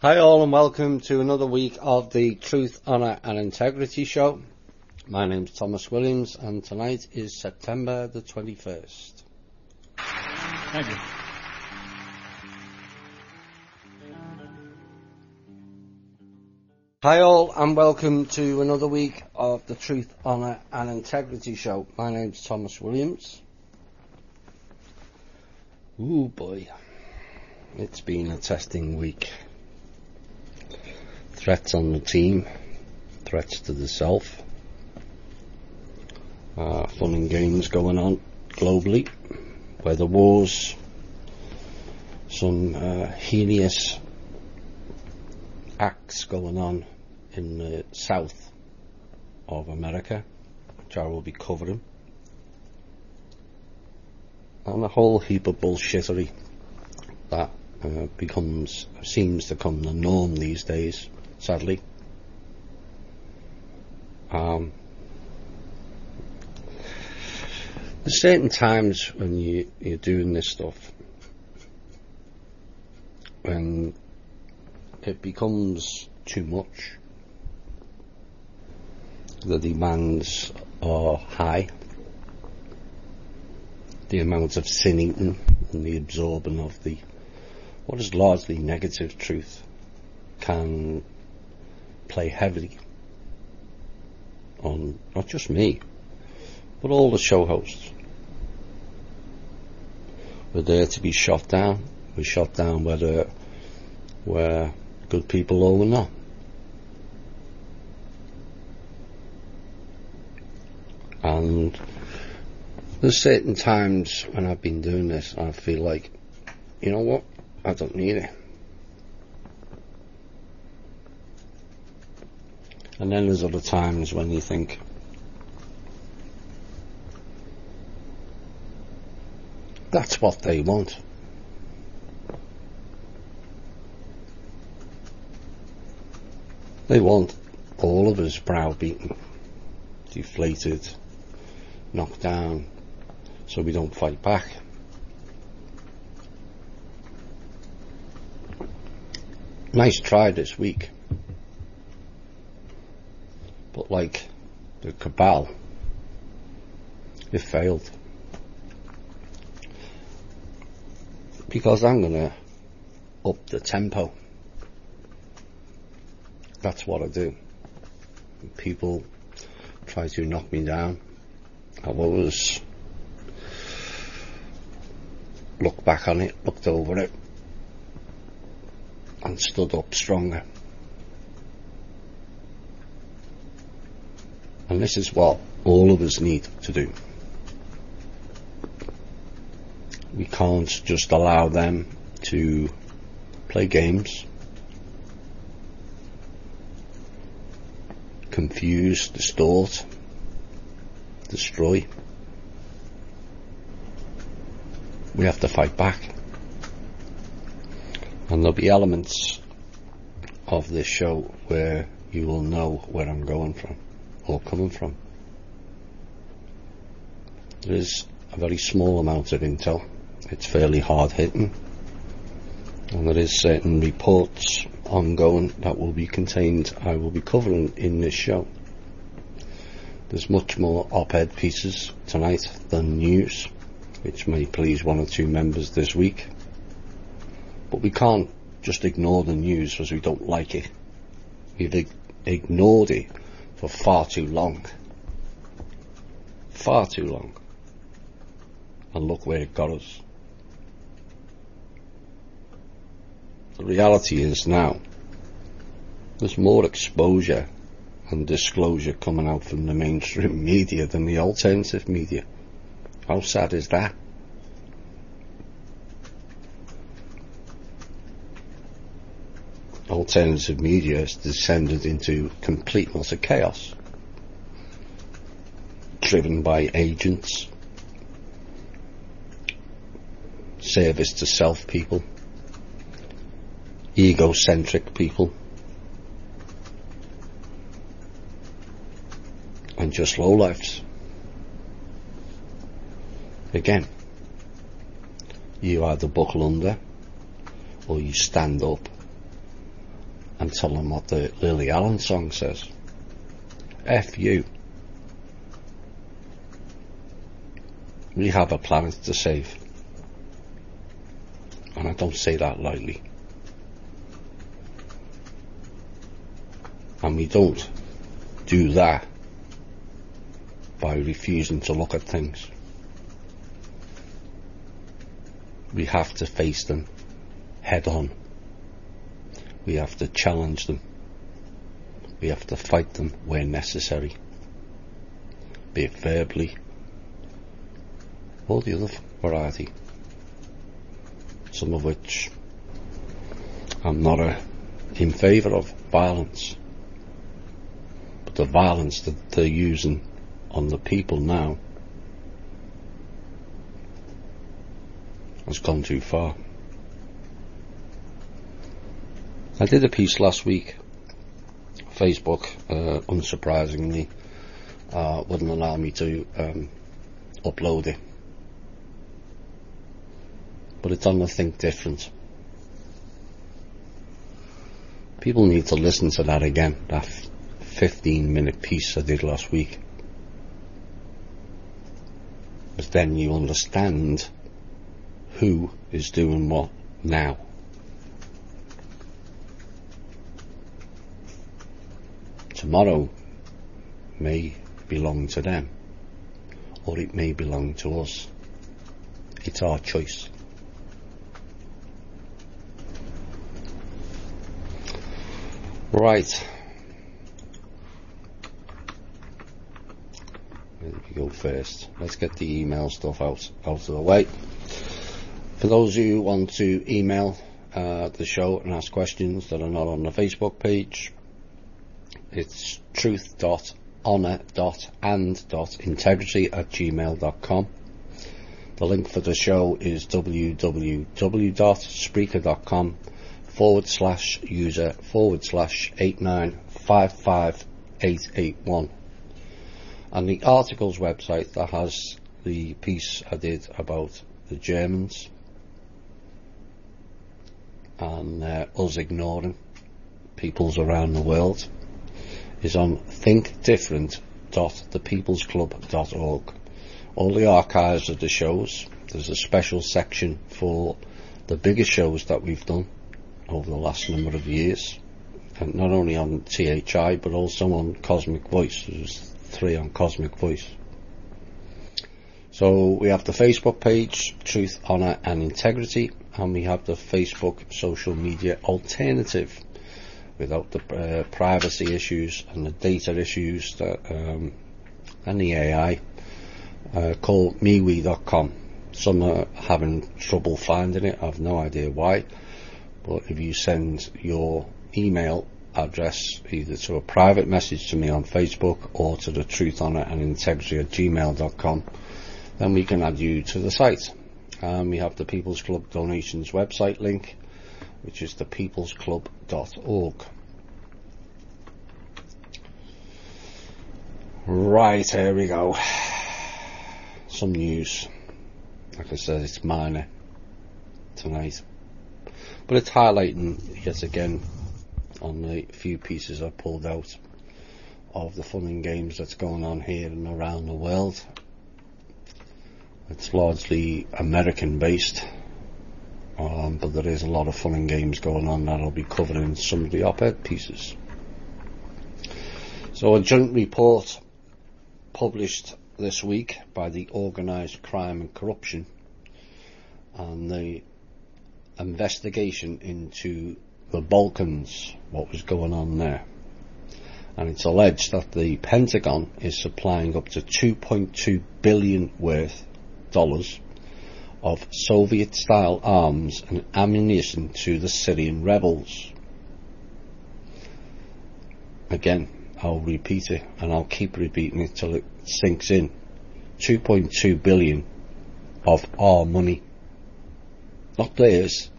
Hi all and welcome to another week of the Truth, Honour and Integrity Show. My name's Thomas Williams and tonight is September the 21st. Thank you. Hi all and welcome to another week of the Truth, Honour and Integrity Show. My name's Thomas Williams. Ooh boy, it's been a testing week. Threats on the team, threats to the self, fun and games going on globally, weather wars, some heinous acts going on in the south of America, which I will be covering, and a whole heap of bullshittery that seems to become the norm these days. Sadly, there's certain times when you're doing this stuff when it becomes too much. The demands are high. The amount of sin eaten and the absorbing of what is largely negative truth can play heavily on not just me, but all the show hosts. We're there to be shot down. We're shot down whether we're good people or we're not. And there's certain times when I've been doing this, I feel like, you know what, I don't need it. And then there's other times when you think, that's what they want. They want all of us browbeaten, deflated, knocked down, so we don't fight back. Nice try this week. But like the cabal, it failed. Because I'm going to up the tempo. That's what I do. When people try to knock me down, I've always looked back on it, looked over it, and stood up stronger. And this is what all of us need to do. We can't just allow them to play games, confuse, distort, destroy. We have to fight back. And there'll be elements of this show where you will know where I'm going from or coming from. There is a very small amount of intel. It's fairly hard hitting, and there is certain reports ongoing that will be contained, I will be covering in this show. There's much more op-ed pieces tonight than news, which may please one or two members this week, but we can't just ignore the news because we don't like it. We've ignored it for far too long. Far too long. And look where it got us. The reality is now, there's more exposure and disclosure coming out from the mainstream media than the alternative media. How sad is that? Alternative media has descended into complete and utter chaos, driven by agents, service to self people, egocentric people, and just lowlifes. Again, you either buckle under or you stand up and tell them what the Lily Allen song says. F you. We have a planet to save. And I don't say that lightly. And we don't do that by refusing to look at things. We have to face them head on. We have to challenge them. We have to fight them where necessary, be it verbally or the other variety, some of which I'm not in favour of violence, but the violence that they're using on the people now has gone too far. I did a piece last week. Facebook, unsurprisingly, wouldn't allow me to upload it. But it's on the Think Different. People need to listen to that again, that 15-minute piece I did last week. Because then you understand who is doing what now. Tomorrow may belong to them, or it may belong to us. It's our choice. Right. Where did we go first? Let's get the email stuff out of the way. For those of you who want to email the show and ask questions that are not on the Facebook page, it's truth.honour.and.integrity@gmail.com. The link for the show is www.spreaker.com/user/89558881. And the article's website that has the piece I did about the Germans and us ignoring peoples around the world is on thinkdifferent.thepeoplesclub.org. All the archives of the shows. There's a special section for the biggest shows that we've done over the last number of years, and not only on THI but also on Cosmic Voice. There's 3 on Cosmic Voice. So we have the Facebook page, Truth, Honour and Integrity, and we have the Facebook social media alternative, without the privacy issues and the data issues that and the AI, called MeWe.com. Some are having trouble finding it. I've no idea why, but if you send your email address either to a private message to me on Facebook or to the Truth, Honour and Integrity@gmail.com, then we can add you to the site. We have the People's Club donations website link, which is thepeoplesclub.org. Right, here we go. Some news. Like I said, it's minor tonight, but it's highlighting yet again on the few pieces I pulled out of the fun and games that's going on here and around the world. It's largely American based, but there is a lot of fun and games going on that I'll be covering in some of the op-ed pieces. So a joint report published this week by the Organised Crime and Corruption and the investigation into the Balkans, what was going on there. And it's alleged that the Pentagon is supplying up to $2.2 billion worth of Soviet-style arms and ammunition to the Syrian rebels. Again, I'll repeat it, and I'll keep repeating it till it sinks in. 2.2 billion of our money, not theirs.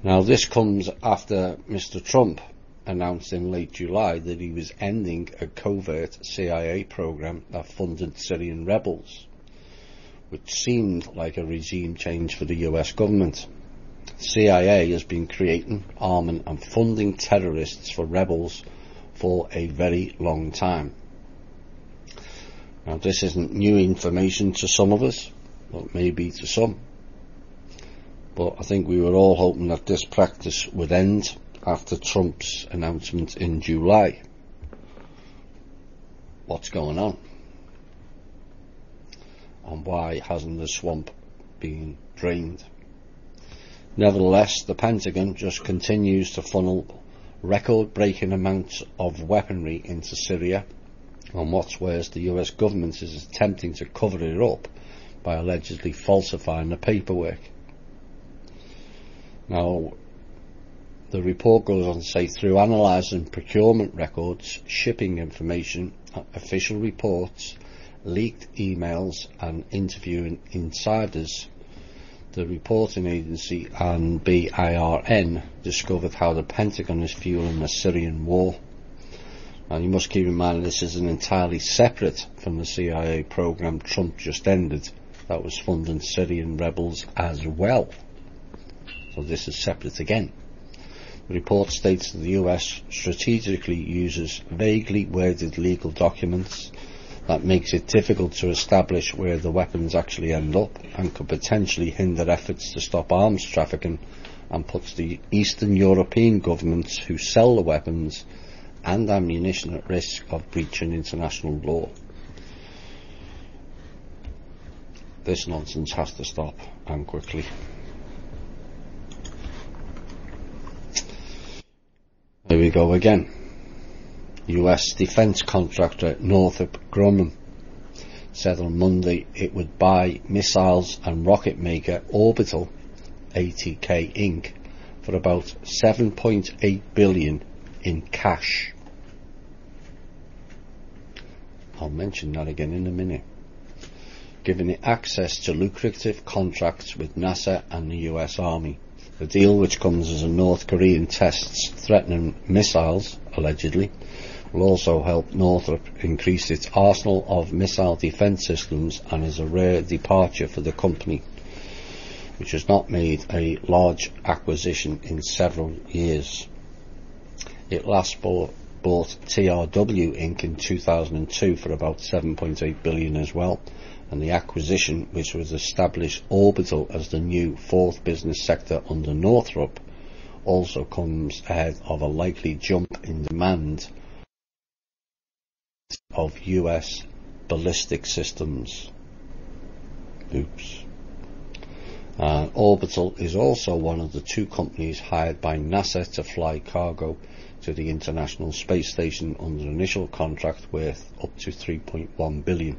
Now this comes after Mr. Trump announced in late July that he was ending a covert CIA program that funded Syrian rebels, which seemed like a regime change for the US government. CIA has been creating, arming and funding terrorists for rebels for a very long time. Now, this isn't new information to some of us, but maybe to some. But I think we were all hoping that this practice would end after Trump's announcement in July. What's going on? And why hasn't the swamp been drained? Nevertheless, the Pentagon just continues to funnel record-breaking amounts of weaponry into Syria, and what's worse, the US government is attempting to cover it up by allegedly falsifying the paperwork. Now, the report goes on to say, through analysing procurement records, shipping information, official reports, leaked emails and interviewing insiders, the reporting agency and BIRN discovered how the Pentagon is fueling the Syrian war. Now, you must keep in mind this is entirely separate from the CIA program Trump just ended that was funding Syrian rebels as well. So this is separate again. The report states that the US strategically uses vaguely worded legal documents that makes it difficult to establish where the weapons actually end up and could potentially hinder efforts to stop arms trafficking, and puts the Eastern European governments who sell the weapons and ammunition at risk of breaching international law. This nonsense has to stop, and quickly. Here we go again. US defence contractor Northrop Grumman said on Monday it would buy missiles and rocket maker Orbital, ATK Inc., for about $7.8 billion in cash. I'll mention that again in a minute. Giving it access to lucrative contracts with NASA and the US Army. The deal, which comes as a North Korean tests threatening missiles, allegedly, will also help Northrop increase its arsenal of missile defence systems, and is a rare departure for the company, which has not made a large acquisition in several years. It last bought TRW Inc. in 2002 for about $7.8 billion as well, and the acquisition, which would establish Orbital as the new fourth business sector under Northrop, also comes ahead of a likely jump in demand of US ballistic systems. Oops. Orbital is also one of the two companies hired by NASA to fly cargo to the International Space Station under an initial contract worth up to $3.1 billion.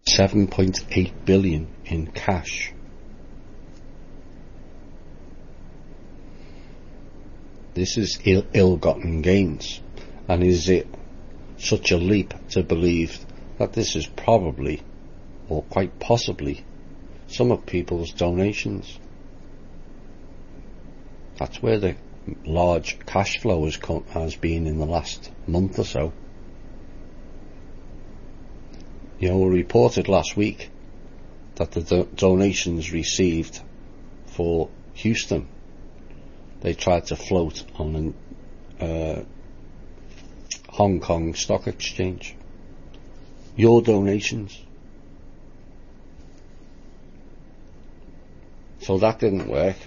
$7.8 billion in cash. This is ill-gotten gains, and is it such a leap to believe that this is probably, or quite possibly, some of people's donations? That's where the large cash flow has been in the last month or so. We reported last week that the donations received for Houston, they tried to float on an Hong Kong Stock Exchange. Your donations. So that didn't work.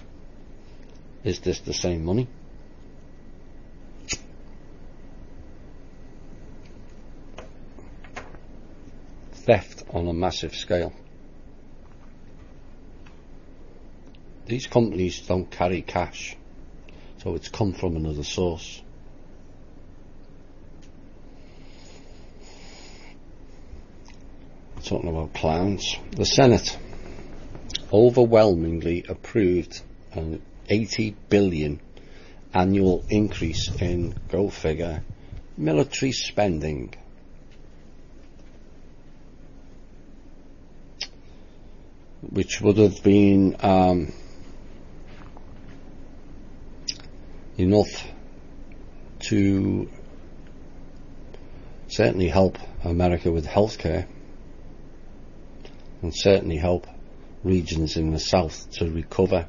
Is this the same money? Theft on a massive scale. These companies don't carry cash, so it's come from another source. Talking about clowns, the Senate overwhelmingly approved an $80 billion annual increase in, go figure, military spending. which would have been enough to certainly help America with healthcare, and certainly help regions in the south to recover.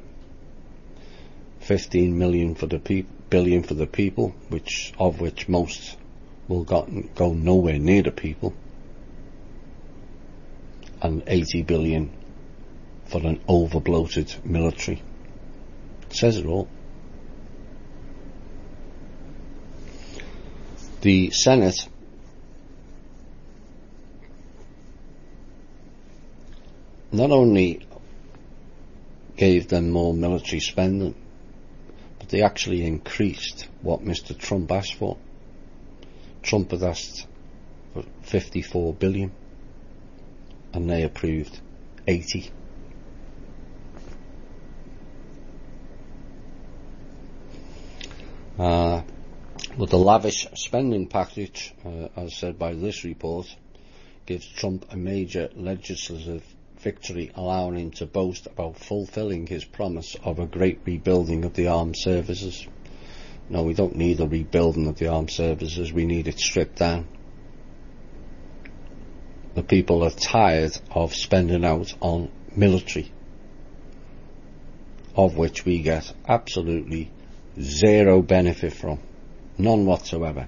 15 million for the billion for the people, of which most will go nowhere near the people, and 80 billion for an over-bloated military. It says it all. The Senate not only gave them more military spending, but they actually increased what Mr. Trump asked for. Trump had asked for 54 billion and they approved 80. But the lavish spending package, as said by this report, gives Trump a major legislative victory, allowing him to boast about fulfilling his promise of a great rebuilding of the armed services. No, we don't need a rebuilding of the armed services, we need it stripped down. The people are tired of spending out on military, of which we get absolutely zero benefit from, none whatsoever.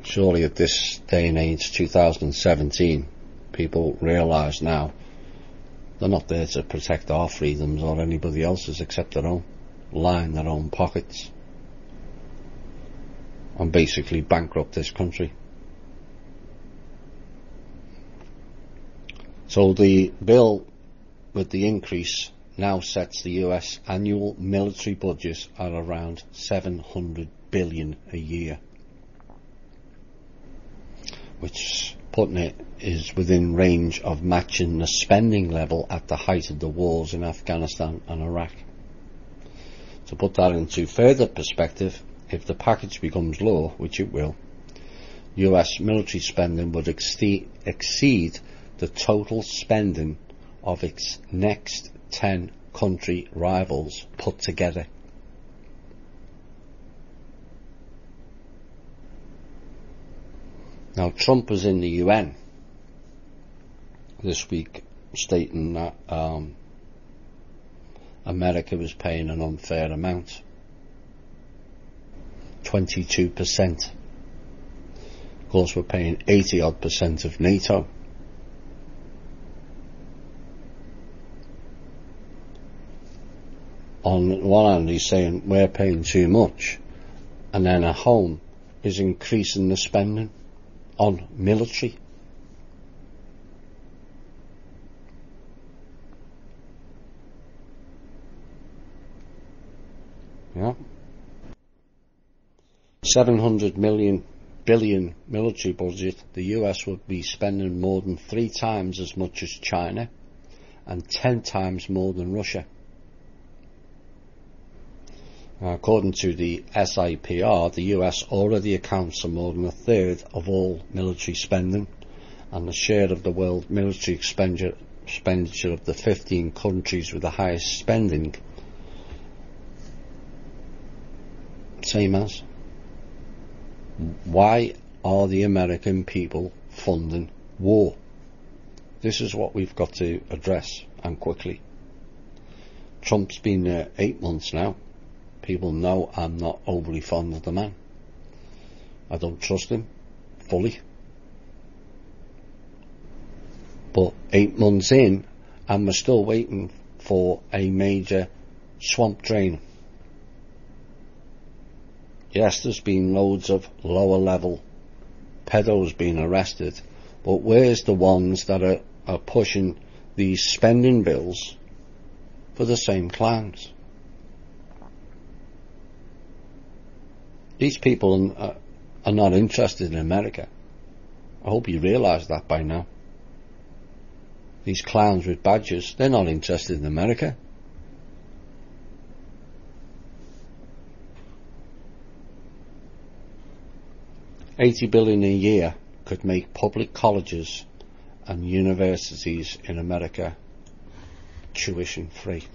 Surely at this day and age, 2017, people realise now they're not there to protect our freedoms or anybody else's except their own, line their own pockets and basically bankrupt this country. So the bill with the increase now sets the US annual military budget at around 700 billion a year, which, putting it, is within range of matching the spending level at the height of the wars in Afghanistan and Iraq. To put that into further perspective, if the package becomes law, which it will, US military spending would exceed the total spending of its next 10 country rivals put together. Now, Trump was in the UN this week stating that America was paying an unfair amount, 22%. Of course, we're paying 80% of NATO. On one hand, he's saying we're paying too much, and then at home is increasing the spending on military. Yeah. 700 billion military budget, the US would be spending more than 3 times as much as China and 10 times more than Russia. According to the SIPR, the US already accounts for more than a third of all military spending, and the share of the world military expenditure of the 15 countries with the highest spending, same as. Why are the American people funding war? This is what we've got to address, and quickly. Trump's been there 8 months now. People know I'm not overly fond of the man. I don't trust him fully. But 8 months in, and we're still waiting for a major swamp drain. Yes, there's been loads of lower level pedos being arrested, but where's the ones that are pushing these spending bills for the same clowns? These people are not interested in America. I hope you realise that by now. These clowns with badges, they're not interested in America. $80 billion a year could make public colleges and universities in America tuition free.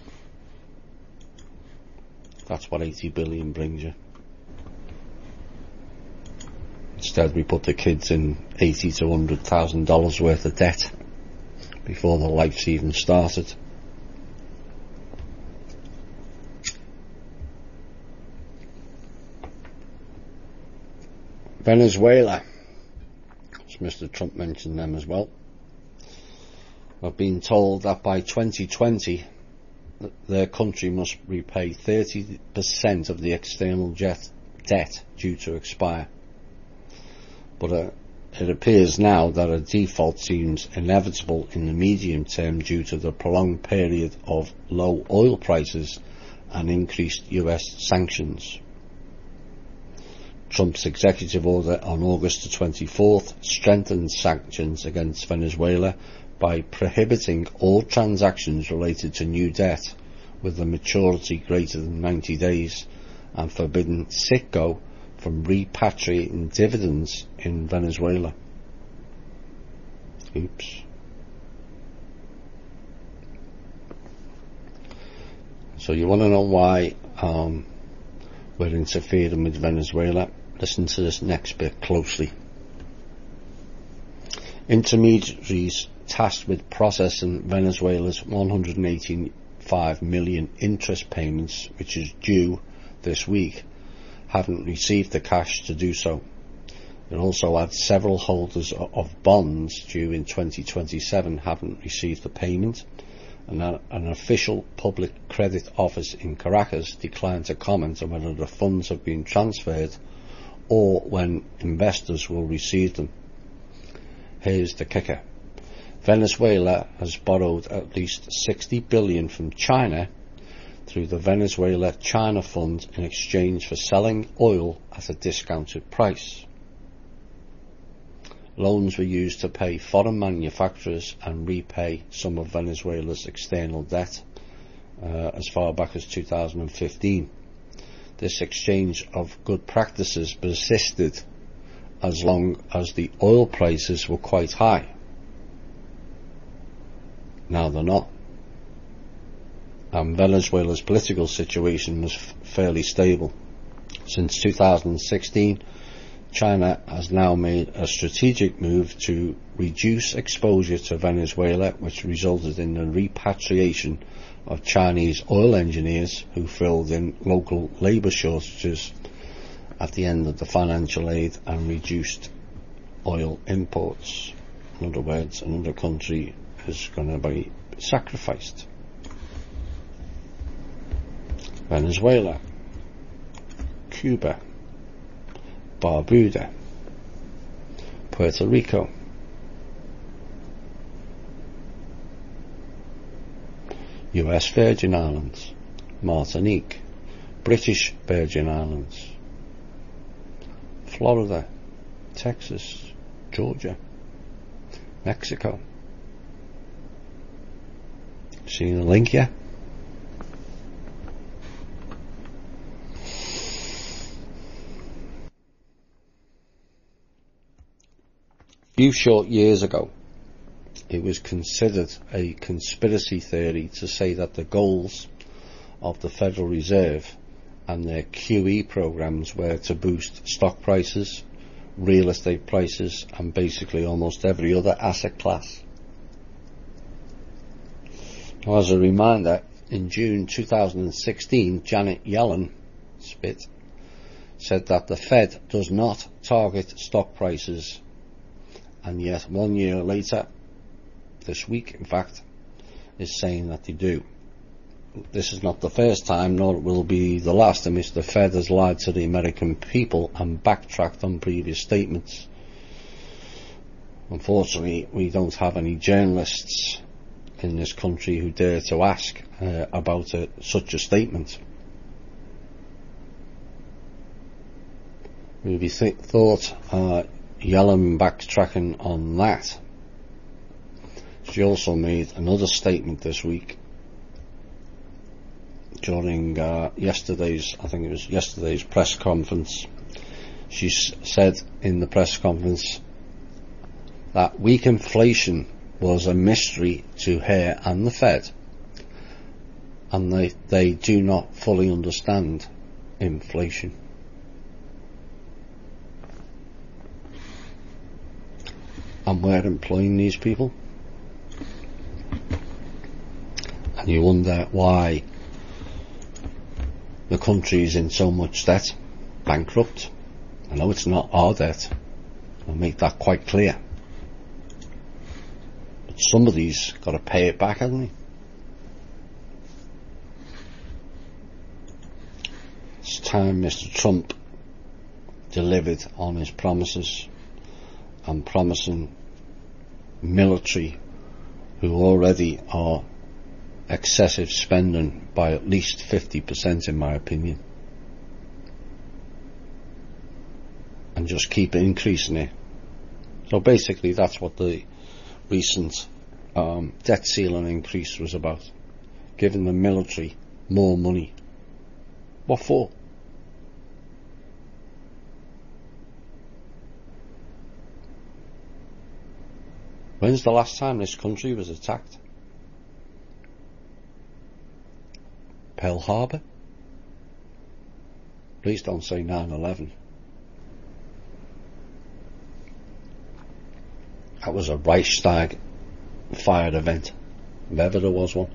That's what 80 billion brings you. Instead we put the kids in $80,000 to $100,000 worth of debt before their life's even started. Venezuela, as Mr. Trump mentioned them as well, have been told that by 2020 their country must repay 30% of the external debt due to expire. But it appears now that a default seems inevitable in the medium term due to the prolonged period of low oil prices and increased US sanctions. Trump's executive order on August the 24th strengthened sanctions against Venezuela by prohibiting all transactions related to new debt with a maturity greater than 90 days and forbidding Citgo from repatriating dividends in Venezuela. Oops. So you want to know why we're interfering with Venezuela? Listen to this next bit closely. Intermediaries tasked with processing Venezuela's $185 million interest payments, which is due this week, haven't received the cash to do so. It also adds several holders of bonds due in 2027 haven't received the payment, and an official public credit office in Caracas declined to comment on whether the funds have been transferred or when investors will receive them. Here's the kicker. Venezuela has borrowed at least $60 billion from China through the Venezuela-China Fund in exchange for selling oil at a discounted price. Loans were used to pay foreign manufacturers and repay some of Venezuela's external debt as far back as 2015. This exchange of good practices persisted as long as the oil prices were quite high. Now they're not. And Venezuela's political situation was fairly stable. Since 2016, China has now made a strategic move to reduce exposure to Venezuela, which resulted in the repatriation of Chinese oil engineers who filled in local labour shortages at the end of the financial aid and reduced oil imports. In other words, another country is going to be sacrificed. Venezuela, Cuba, Barbuda, Puerto Rico, US Virgin Islands, Martinique, British Virgin Islands, Florida, Texas, Georgia, Mexico. See the link here? A few short years ago, it was considered a conspiracy theory to say that the goals of the Federal Reserve and their QE programs were to boost stock prices, real estate prices, and basically almost every other asset class. Now, as a reminder, in June 2016, Janet Yellen said that the Fed does not target stock prices, and yet 1 year later, this week in fact, is saying that they do. This is not the first time, nor will be the last, in which the Fed has lied to the American people and backtracked on previous statements. Unfortunately, we don't have any journalists in this country who dare to ask about such a statement. We thought Yellen backtracking on that. She also made another statement this week during yesterday's press conference. She said in the press conference that weak inflation was a mystery to her and the Fed, and they do not fully understand inflation. And we're employing these people, and you wonder why the country is in so much debt, bankrupt. I know it's not our debt, I'll make that quite clear, but somebody's got to pay it back, hasn't he? It's time Mr. Trump delivered on his promises, and promising military, who already are excessive spending by at least 50% in my opinion, and just keep increasing it. So basically that's what the recent debt ceiling increase was about, giving the military more money. What for? When's the last time this country was attacked? Pearl Harbor? Please don't say 9/11. That was a Reichstag fired event, if ever there was one.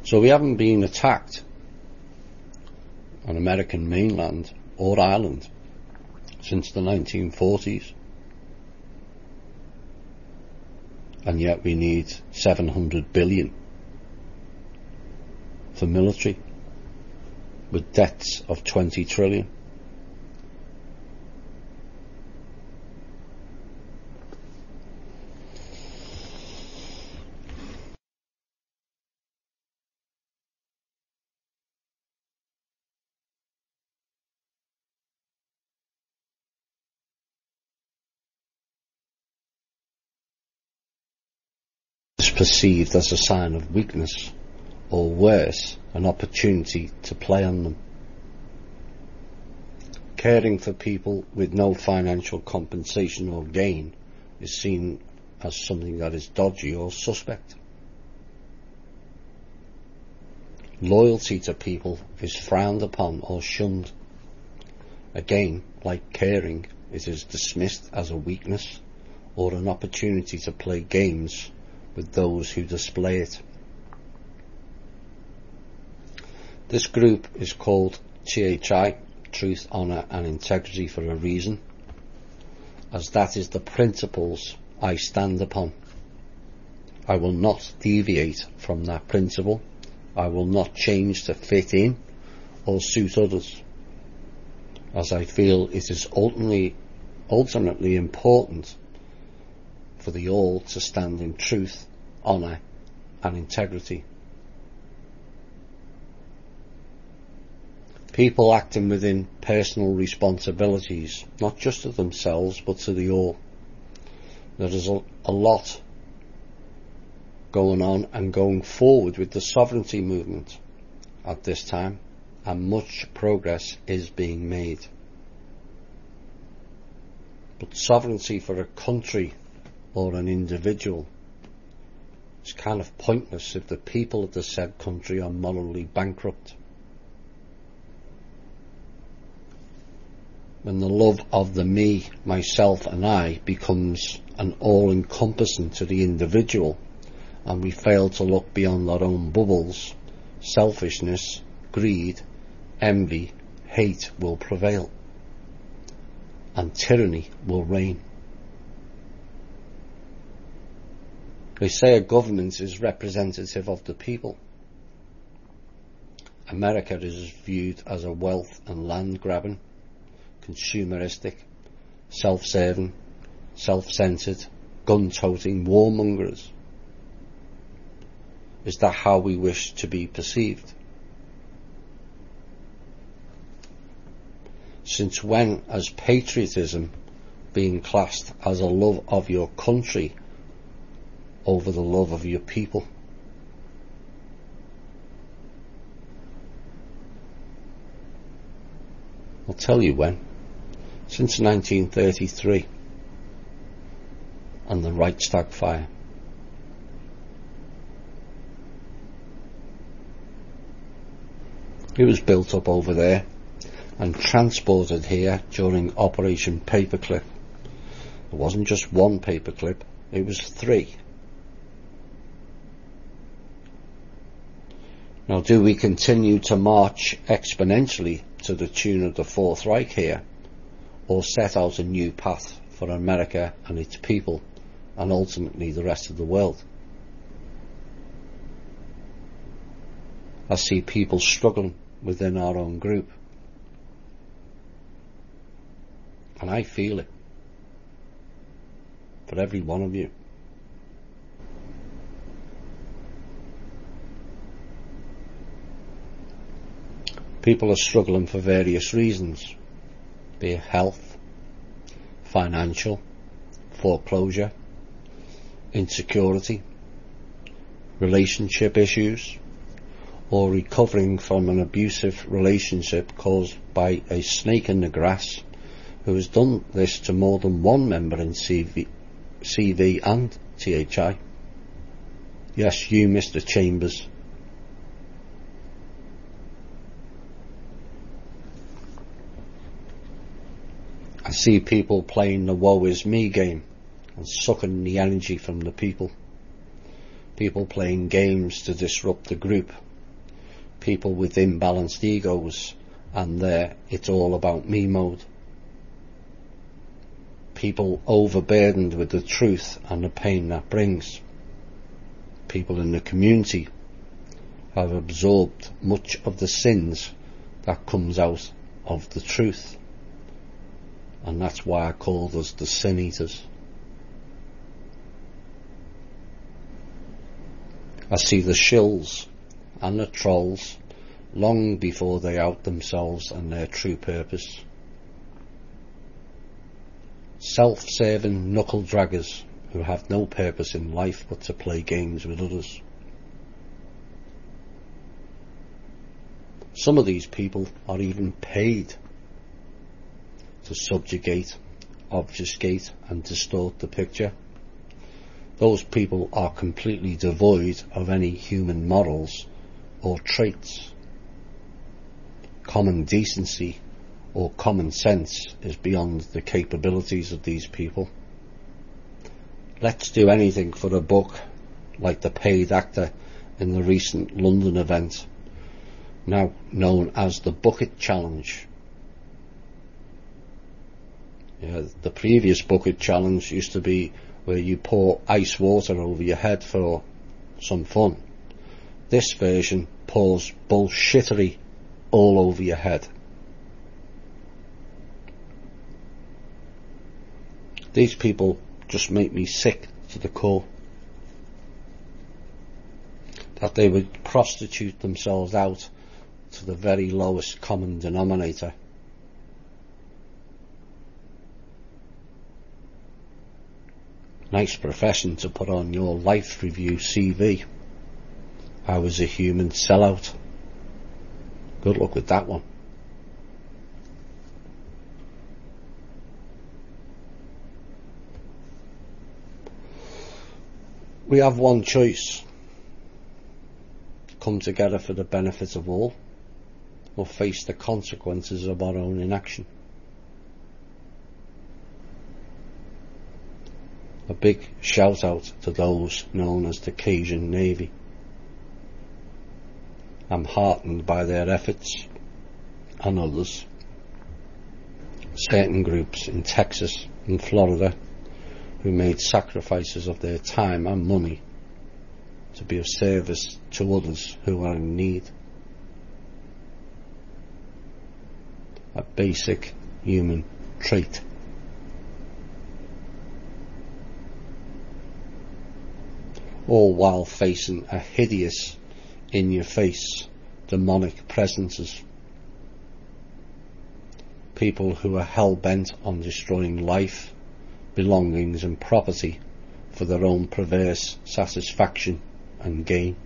So we haven't been attacked on American mainland or Ireland since the 1940s, and yet we need 700 billion for military, with debts of 20 trillion. It's perceived as a sign of weakness, or worse, an opportunity to play on them. Caring for people with no financial compensation or gain is seen as something that is dodgy or suspect. Loyalty to people is frowned upon or shunned. Again, like caring, it is dismissed as a weakness or an opportunity to play games with those who display it. This group is called THI, Truth, Honour and Integrity, for a reason, as that is the principles I stand upon. I will not deviate from that principle. I will not change to fit in or suit others, as I feel it is ultimately important for the all to stand in truth, honour and integrity. People acting within personal responsibilities, not just to themselves but to the all. There is a lot going on and going forward with the sovereignty movement at this time, and much progress is being made. But sovereignty for a country or an individual is kind of pointless if the people of the said country are morally bankrupt. When the love of the me, myself and I becomes an all-encompassing to the individual, and we fail to look beyond our own bubbles, selfishness, greed, envy, hate will prevail, and tyranny will reign. They say a government is representative of the people. America is viewed as a wealth and land grabbing, consumeristic, self-serving, self-centered, gun-toting warmongers. Is that how we wish to be perceived? Since when has patriotism been classed as a love of your country over the love of your people? I'll tell you when. Since 1933 and the Reichstag fire. It was built up over there and transported here during Operation Paperclip. It wasn't just one paperclip, it was 3. Now, do we continue to march exponentially to the tune of the Fourth Reich here, or set out a new path for America and its people, and ultimately the rest of the world? I see people struggling within our own group, and I feel it for every one of you. People are struggling for various reasons, be it health, financial, foreclosure, insecurity, relationship issues, or recovering from an abusive relationship caused by a snake in the grass who has done this to more than one member in CV and THI. Yes, you, Mr. Chambers. I see people playing the woe is me game and sucking the energy from the people. People playing games to disrupt the group. People with imbalanced egos and their it's all about me mode. People overburdened with the truth and the pain that brings. People in the community have absorbed much of the sins that comes out of the truth. And that's why I call us the sin eaters. I see the shills and the trolls long before they out themselves and their true purpose. Self-serving knuckle draggers who have no purpose in life but to play games with others. Some of these people are even paid to subjugate, obfuscate and distort the picture. Those people are completely devoid of any human morals or traits. Common decency or common sense is beyond the capabilities of these people. Let's do anything for a buck, like the paid actor in the recent London event, now known as the Bucket Challenge. Yeah, the previous bucket challenge used to be where you pour ice water over your head for some fun. This version pours bullshittery all over your head. These people just make me sick to the core. That they would prostitute themselves out to the very lowest common denominator. Nice profession to put on your life review CV. I was a human sellout. Good luck with that one. We have one choice. Come together for the benefit of all, or face the consequences of our own inaction. A big shout out to those known as the Cajun Navy. I'm heartened by their efforts and others. Certain groups in Texas and Florida who made sacrifices of their time and money to be of service to others who are in need. A basic human trait. All while facing a hideous, in-your-face, demonic presences. People who are hell-bent on destroying life, belongings and property for their own perverse satisfaction and gain.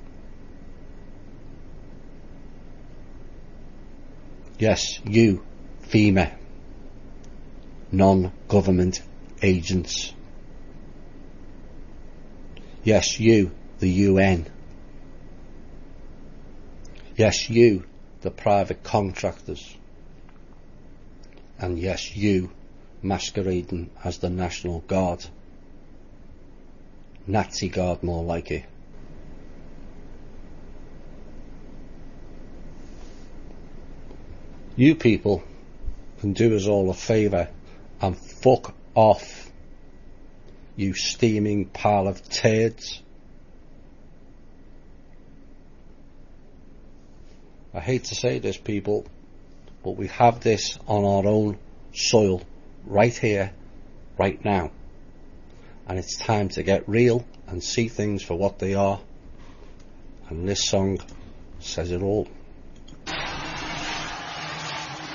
Yes, you, FEMA, non-government agents. Yes, you, the UN. Yes, you, the private contractors. And yes, you, masquerading as the National Guard. Nazi Guard, more like it. You people can do us all a favour and fuck off, you steaming pile of turds. I hate to say this, people, but we have this on our own soil, right here, right now. And it's time to get real and see things for what they are. And this song says it all.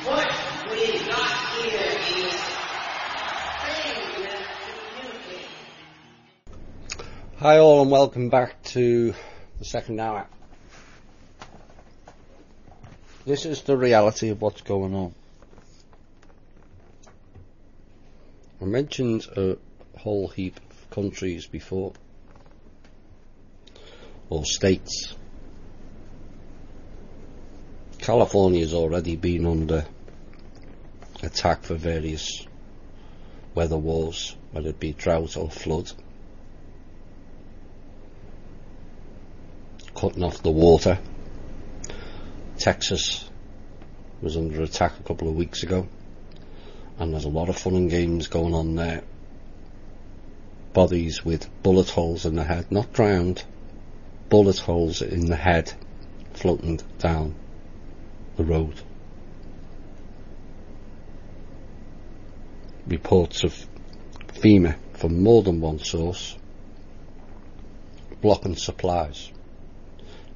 What we got here is failure to communicate. Hi all, and welcome back to the second hour. This is the reality of what's going on. I mentioned a whole heap of countries before, or states. California's already been under attack for various weather wars, whether it be drought or flood, cutting off the water. Texas was under attack a couple of weeks ago, and there's a lot of fun and games going on there. Bodies with bullet holes in the head, not drowned, bullet holes in the head, floating down the road. Reports of FEMA from more than one source blocking supplies,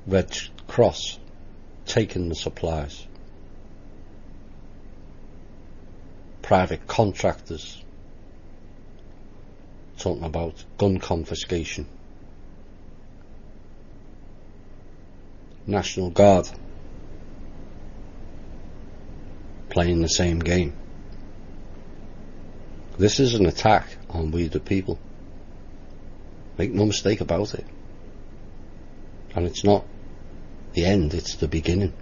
Red Cross taking the supplies, private contractors talking about gun confiscation, National Guard playing the same game. This is an attack on we the people. Make no mistake about it. And it's not the end, it's the beginning.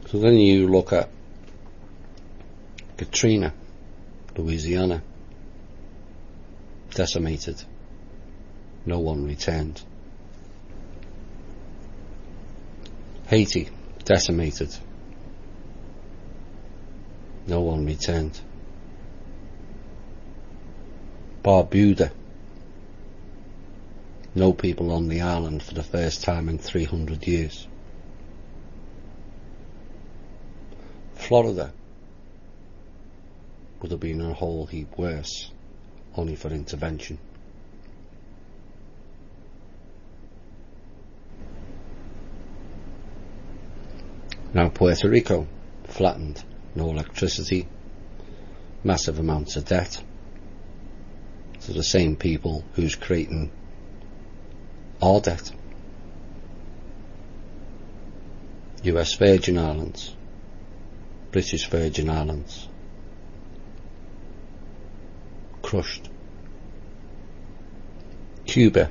So then you look at Katrina, Louisiana, decimated, no one returned. Haiti, decimated, no one returned. Barbuda, no people on the island for the first time in 300 years. Florida would have been a whole heap worse, only for intervention. Now Puerto Rico, flattened, no electricity, massive amounts of debt to the same people who's creating our debt. US Virgin Islands, British Virgin Islands, crushed. Cuba,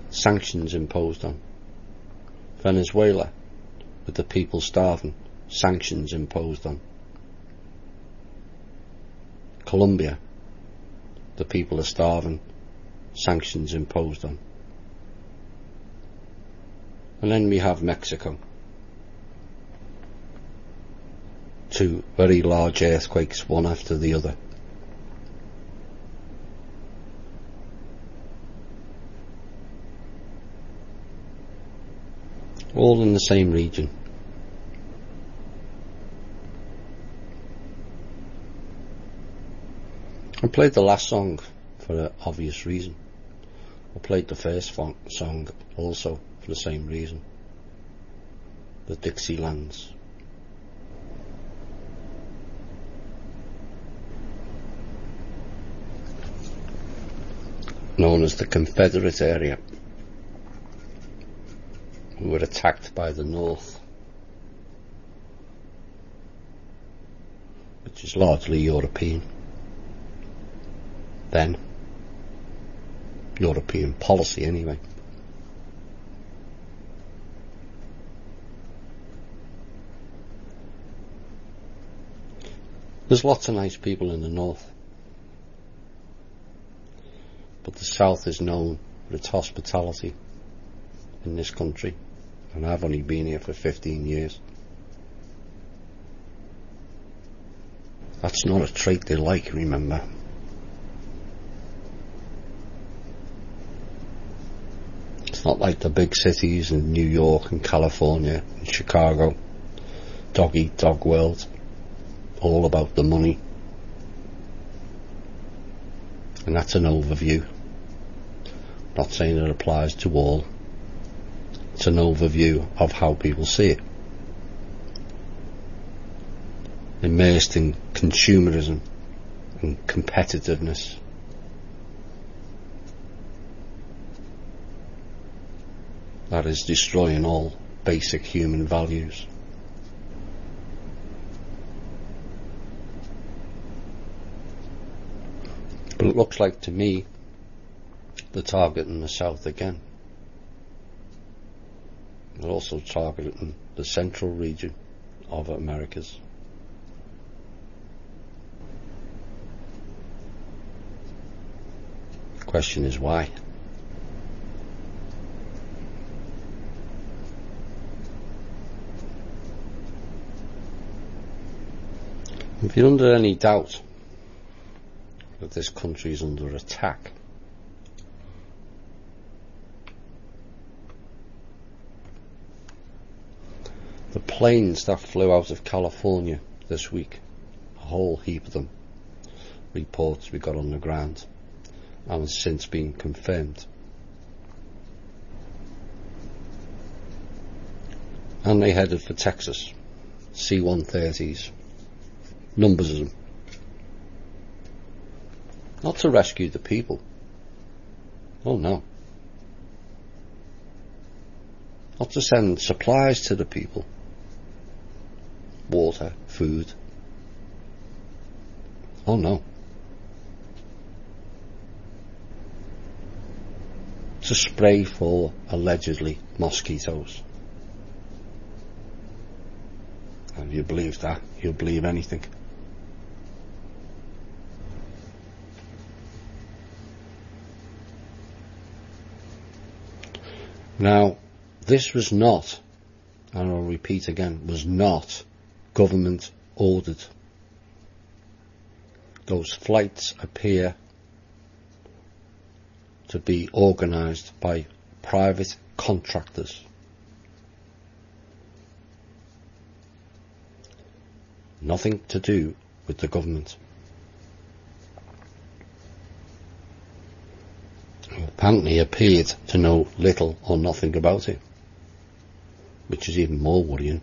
sanctions imposed on. Venezuela, with the people starving, sanctions imposed on. Colombia, the people are starving, sanctions imposed on. And then we have Mexico. 2 very large earthquakes, one after the other. All in the same region. I played the last song for an obvious reason. I played the first song also for the same reason. The Dixielands. Known as the Confederate area. were attacked by the North, which is largely European. Then, European policy anyway. There's lots of nice people in the North, but the South is known for its hospitality in this country, and I've only been here for 15 years. That's not a trait they like, remember. It's not like the big cities in New York and California and Chicago, dog eat dog world, all about the money. And that's an overview. Not saying it applies to all. It's an overview of how people see it. Immersed in consumerism and competitiveness. That is destroying all basic human values. But it looks like to me they're targeting the South again. They're also targeting the central region of Americas. The question is why? If you're under any doubt that this country is under attack, the planes that flew out of California this week, a whole heap of them, reports we got on the ground, and has since been confirmed. And they headed for Texas, C-130s, numbers of them. Not to rescue the people. Oh no. Not to send supplies to the people. Water, food. Oh no. To spray for, allegedly, mosquitoes. And if you believe that, you'll believe anything. Now, this was not, and I'll repeat again, was not government ordered. Those flights appear to be organised by private contractors. Nothing to do with the government. Apparently appeared to know little or nothing about it, which is even more worrying.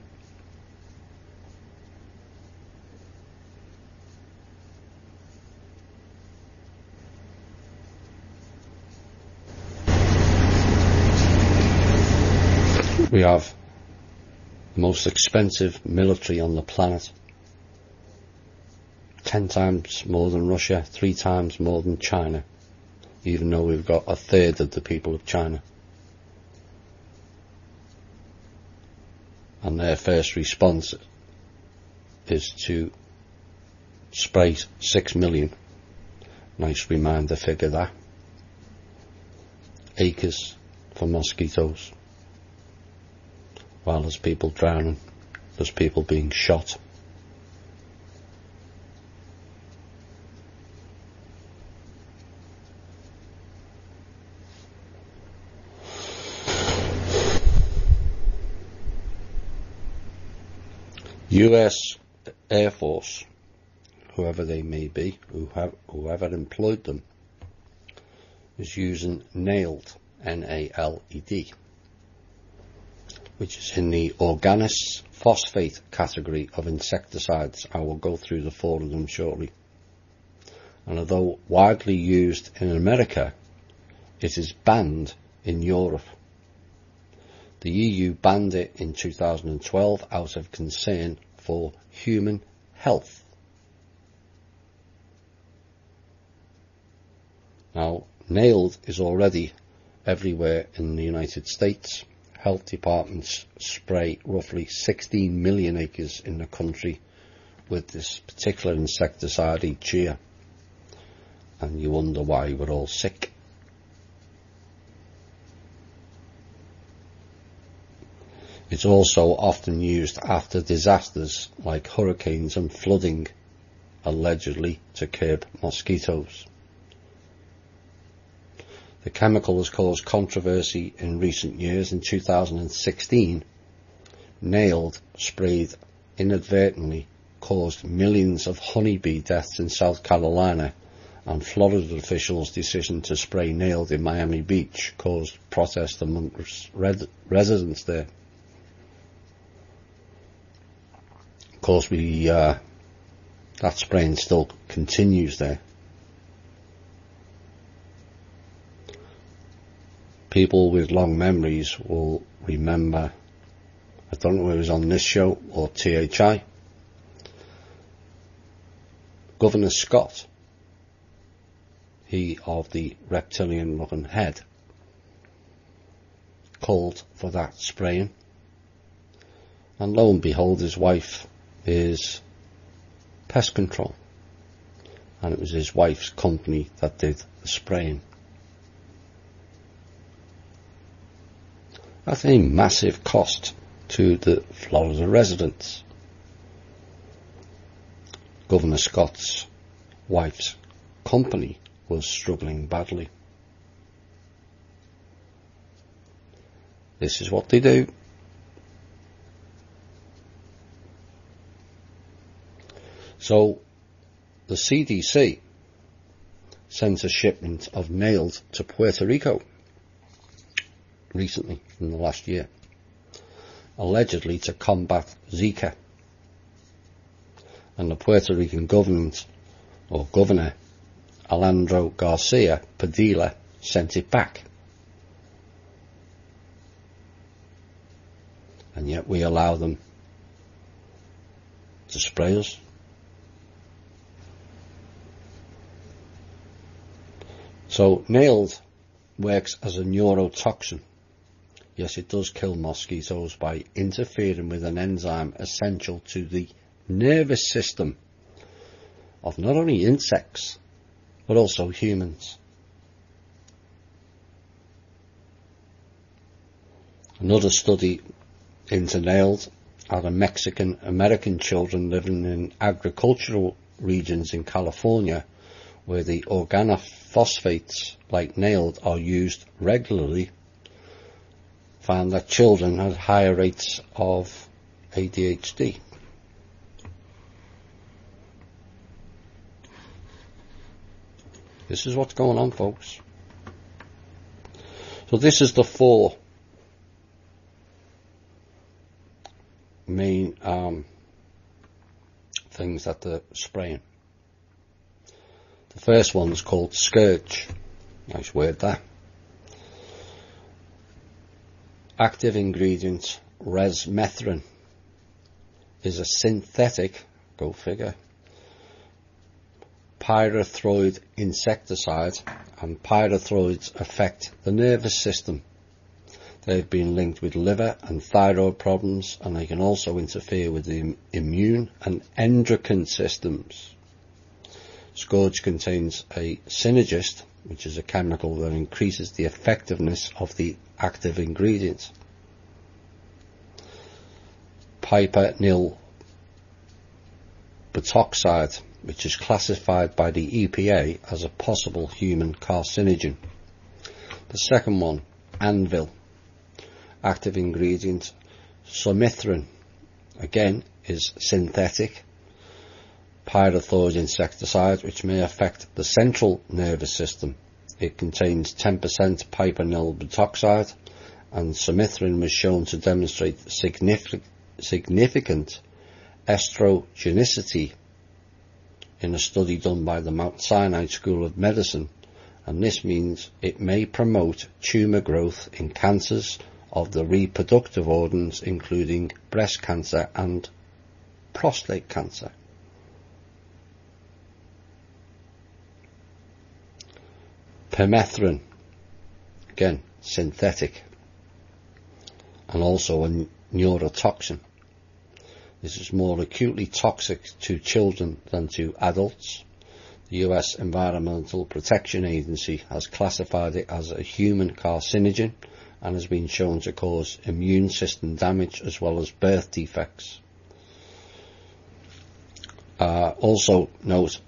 We have the most expensive military on the planet. 10 times more than Russia, 3 times more than China, even though we've got a third of the people of China. And their first response is to spray 6 million. Nice reminder figure that. Acres for mosquitoes. While there's people drowning, there's people being shot. US Air Force, whoever they may be, whoever employed them, is using NALED, N-A-L-E-D, which is in the organous phosphate category of insecticides. I will go through the 4 of them shortly. And although widely used in America, it is banned in Europe. The EU banned it in 2012 out of concern for human health. Now, nailed is already everywhere in the United States. Health departments spray roughly 16 million acres in the country with this particular insecticide each year. And you wonder why we're all sick. It's also often used after disasters like hurricanes and flooding, allegedly to curb mosquitoes. The chemical has caused controversy in recent years. In 2016, nailed sprayed inadvertently caused millions of honeybee deaths in South Carolina, and Florida officials' decision to spray nailed in Miami Beach caused protest amongst residents there. Of course, that spraying still continues there. People with long memories will remember, I don't know if it was on this show or THI, Governor Scott, he of the reptilian looking head, called for that spraying, and lo and behold, his wife is pest control, and it was his wife's company that did the spraying. That's a massive cost to the Florida residents. Governor Scott's wife's company was struggling badly. This is what they do. So the CDC sent a shipment of nailed to Puerto Rico recently, in the last year, allegedly to combat Zika. And the Puerto Rican government, or Governor Alejandro Garcia Padilla, sent it back. And yet we allow them to spray us. So nailed works as a neurotoxin. Yes, it does kill mosquitoes by interfering with an enzyme essential to the nervous system of not only insects, but also humans. Another study into nailed are the Mexican American children living in agricultural regions in California, where the organophosphates like nailed are used regularly, found that children had higher rates of ADHD. This is what's going on, folks. So this is the four main things that they're spraying. The first one is called scourge. Nice word, that. Active ingredient resmethrin is a synthetic, go figure, pyrethroid insecticide, and pyrethroids affect the nervous system. They've been linked with liver and thyroid problems, and they can also interfere with the immune and endocrine systems. Scourge contains a synergist, which is a chemical that increases the effectiveness of the active ingredients. Pipernyl butoxide, which is classified by the EPA as a possible human carcinogen. The second one, anvil, active ingredient somethrin, again is synthetic pyrethroid insecticide, which may affect the central nervous system. It contains 10% pipernyl butoxide, and somethrin was shown to demonstrate significant estrogenicity in a study done by the Mount Sinai School of Medicine, and this means it may promote tumour growth in cancers of the reproductive organs, including breast cancer and prostate cancer. Permethrin, again synthetic, and also a neurotoxin. This is more acutely toxic to children than to adults. The US Environmental Protection Agency has classified it as a human carcinogen and has been shown to cause immune system damage as well as birth defects. Also note,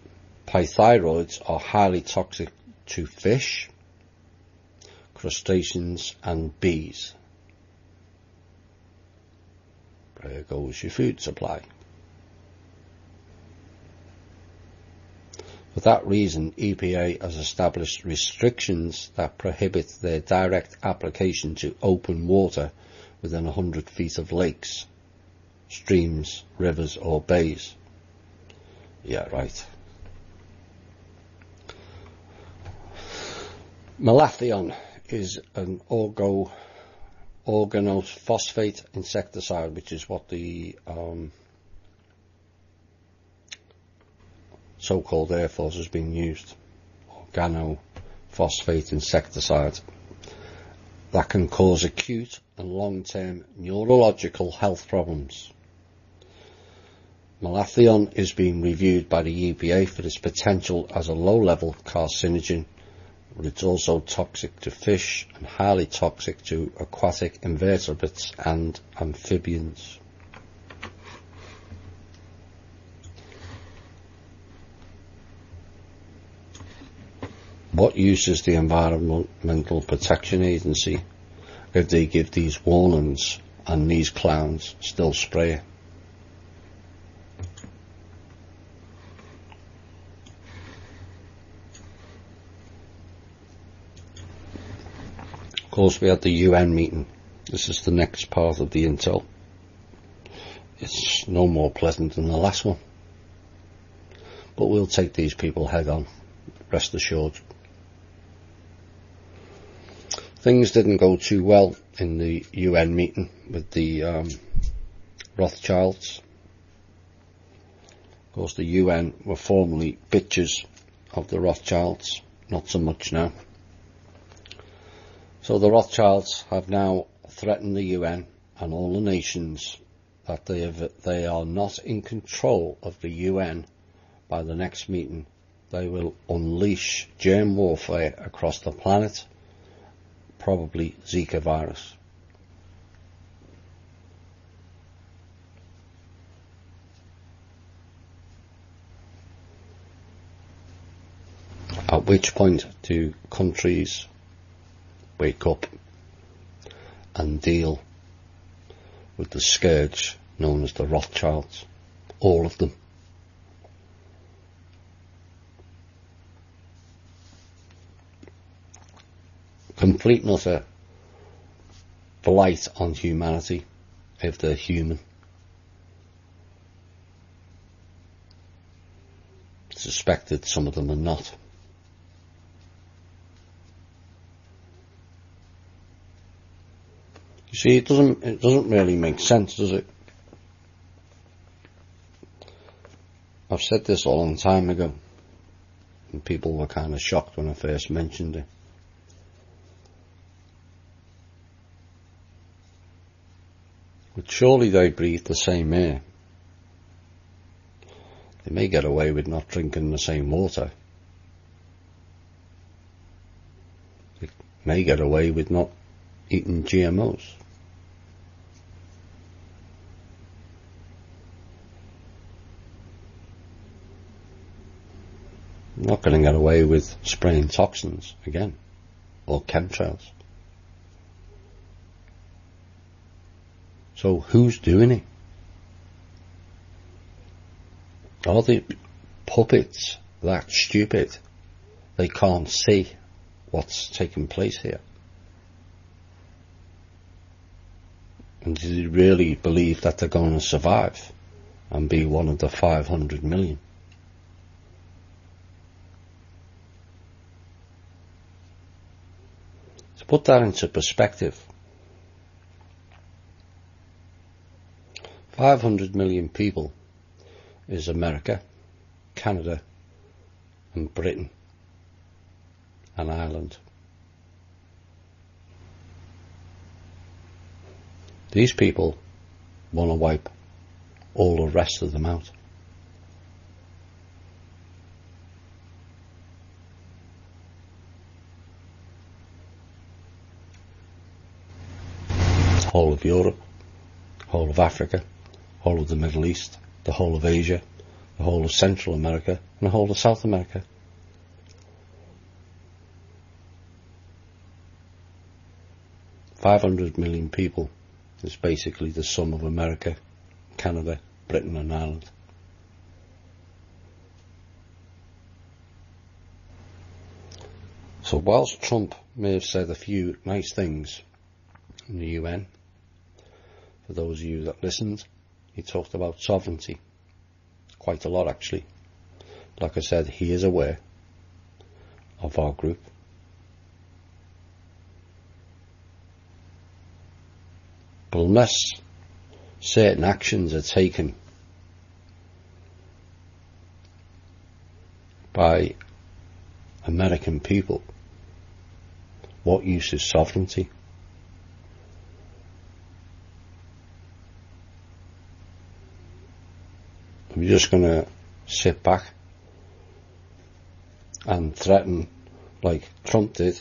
pythyroids are highly toxic to fish, crustaceans and bees. There goes your food supply. For that reason, EPA has established restrictions that prohibit their direct application to open water within 100 feet of lakes, streams, rivers or bays. Yeah, right. Malathion is an organophosphate insecticide, which is what the so-called Air Force has been used. Organophosphate insecticide that can cause acute and long-term neurological health problems. Malathion is being reviewed by the EPA for its potential as a low-level carcinogen, but it's also toxic to fish and highly toxic to aquatic invertebrates and amphibians. What use is the Environmental Protection Agency if they give these warnings and these clowns still spray it? Of course, we had the UN meeting. This is the next part of the intel. It's no more pleasant than the last one, but we'll take these people head on, rest assured. Things didn't go too well in the UN meeting with the Rothschilds. Of course, the UN were formerly bitches of the Rothschilds, not so much now. So the Rothschilds have now threatened the UN and all the nations that they are not in control of the UN by the next meeting. They will unleash germ warfare across the planet, probably Zika virus. At which point do countries wake up and deal with the scourge known as the Rothschilds, all of them. Complete and utter blight on humanity, if they're human. Suspected some of them are not. You see, it doesn't really make sense, does it? I've said this a long time ago, and people were kind of shocked when I first mentioned it. But surely they breathe the same air. They may get away with not drinking the same water. They may get away with not eating GMOs. Not going to get away with spraying toxins again, or chemtrails. So who's doing it? Are the puppets that stupid they can't see what's taking place here? And do they really believe that they're going to survive and be one of the 500 million? To put that into perspective, 500 million people is America, Canada and Britain and Ireland. These people want to wipe all the rest of them out. Whole of Europe, whole of Africa, whole of the Middle East, the whole of Asia, the whole of Central America and the whole of South America. $500 million people is basically the sum of America, Canada, Britain and Ireland. So whilst Trump may have said a few nice things in the UN, for those of you that listened, he talked about sovereignty. Quite a lot actually. Like I said, he is aware of our group. But unless certain actions are taken by American people, what use is sovereignty? We're just going to sit back and threaten, like Trump did,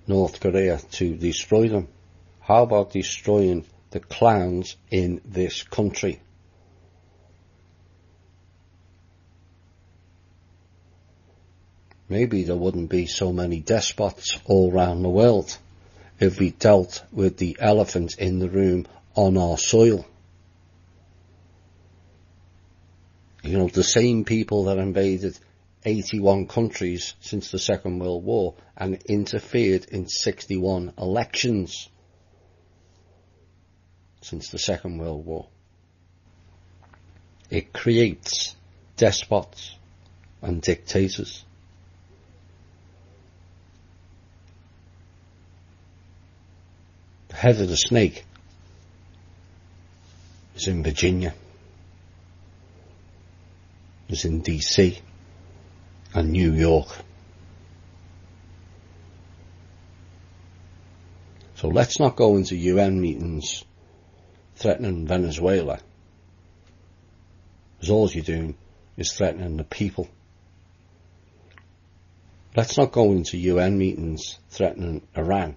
North Korea to destroy them. How about destroying the clowns in this country? Maybe there wouldn't be so many despots all around the world if we dealt with the elephant in the room on our soil. You know, the same people that invaded 81 countries since the Second World War and interfered in 61 elections since the Second World War. It creates despots and dictators. The head of the snake is in Virginia, is in DC and New York. So let's not go into UN meetings threatening Venezuela, because all you're doing is threatening the people. Let's not go into UN meetings threatening Iran,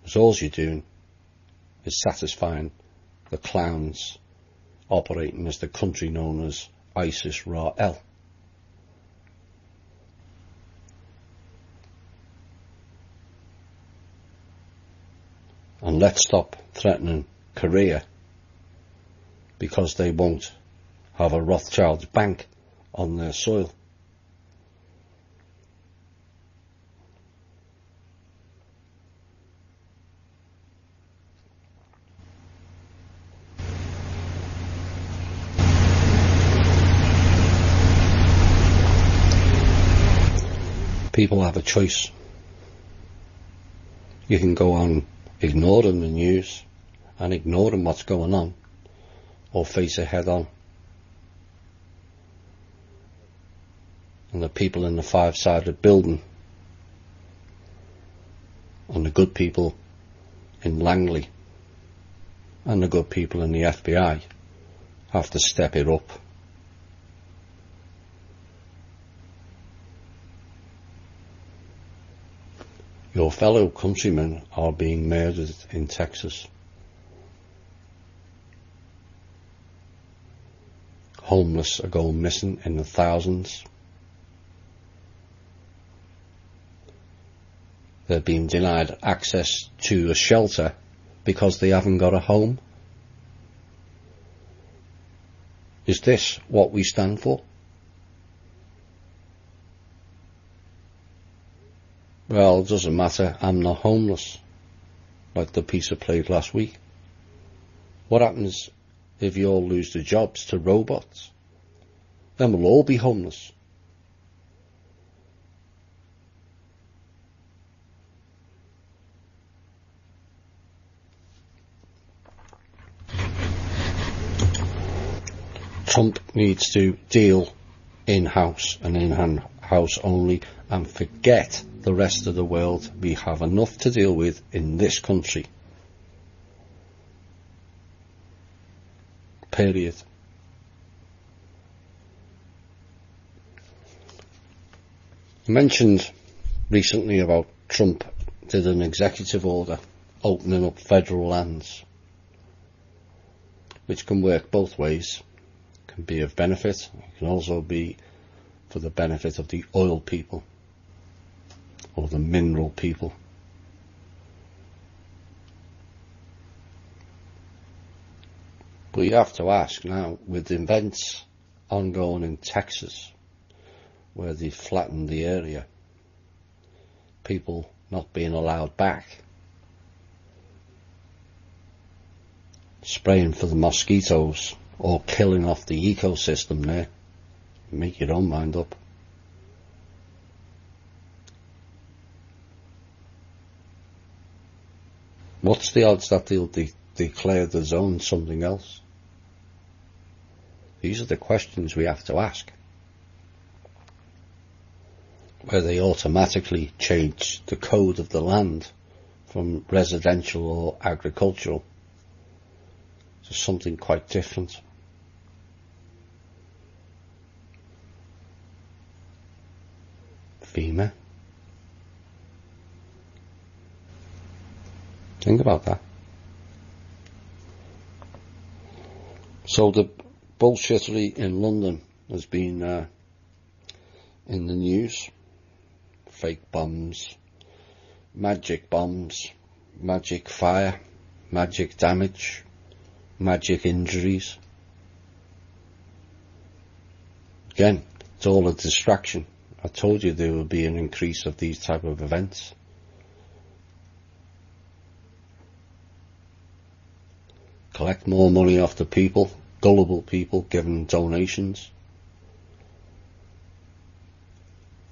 because all you're doing is satisfying the clowns operating as the country known as ISIS-Ra-El. And let's stop threatening Korea because they won't have a Rothschild's bank on their soil. People have a choice. You can go on ignoring the news and ignoring what's going on, or face it head on. And the people in the five-sided building and the good people in Langley and the good people in the FBI have to step it up. Your fellow countrymen are being murdered in Texas. Homeless are going missing in the thousands. They're being denied access to a shelter because they haven't got a home. Is this what we stand for? Well, it doesn't matter, I'm not homeless, like the piece I played last week. What happens if you all lose the jobs to robots? Then we'll all be homeless. Trump needs to deal in-house and in-house only and forget the rest of the world. We have enough to deal with in this country. Period. I mentioned recently about Trump did an executive order opening up federal lands, which can work both ways. It can be of benefit, it can also be for the benefit of the oil people or the mineral people. But you have to ask now, with events ongoing in Texas, where they flattened the area, people not being allowed back, spraying for the mosquitoes or killing off the ecosystem there. Make your own mind up. What's the odds that they'll declare the zone something else? These are the questions we have to ask. Where they automatically change the code of the land from residential or agricultural to something quite different. FEMA. Think about that. So the bullshittery in London has been in the news. Fake bombs, magic fire, magic damage, magic injuries. Again, it's all a distraction. I told you there will be an increase of these type of events. Collect more money off the people, gullible people, giving donations.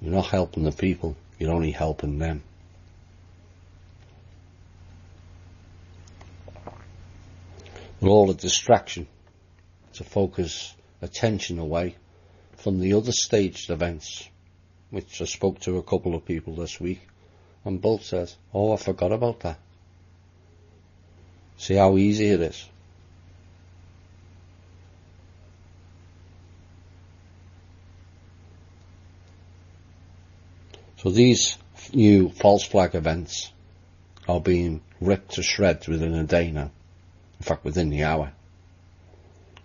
You're not helping the people, you're only helping them. They're all a distraction to focus attention away from the other staged events, which I spoke to a couple of people this week, and both said, oh, I forgot about that. See how easy it is. So these new false flag events are being ripped to shreds within a day now. In fact, within the hour.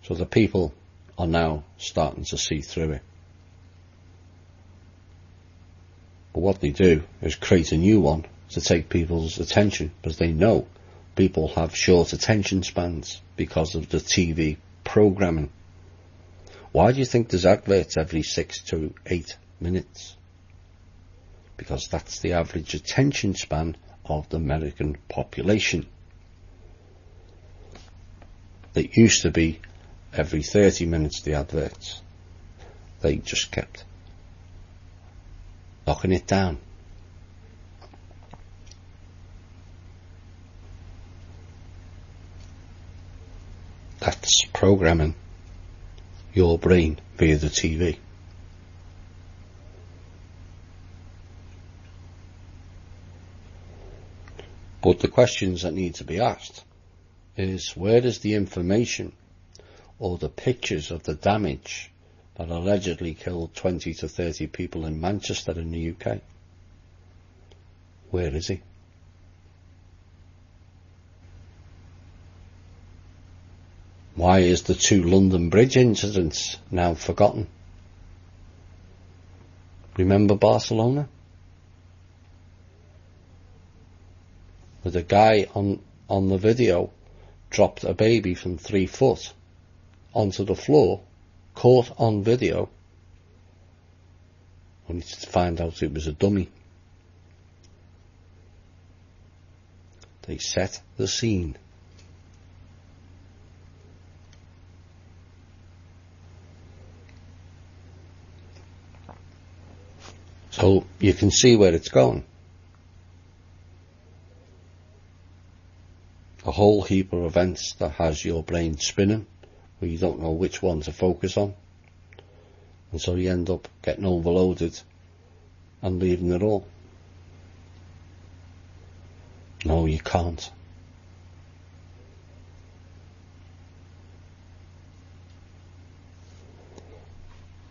So the people are now starting to see through it. But what they do is create a new one to take people's attention, because they know people have short attention spans because of the TV programming. Why do you think there's adverts every 6 to 8 minutes? Because that's the average attention span of the American population. It used to be every 30 minutes the adverts. They just kept knocking it down. That's programming your brain via the TV. But the questions that need to be asked is, where is the information or the pictures of the damage that allegedly killed 20 to 30 people in Manchester in the UK? Where is he? Why is the 2 London Bridge incidents now forgotten? Remember Barcelona? Where the guy on the video dropped a baby from 3 foot onto the floor, caught on video, only to find out it was a dummy. They set the scene. So you can see where it's going. A whole heap of events that has your brain spinning where you don't know which one to focus on, and so you end up getting overloaded and leaving it all. No, you can't.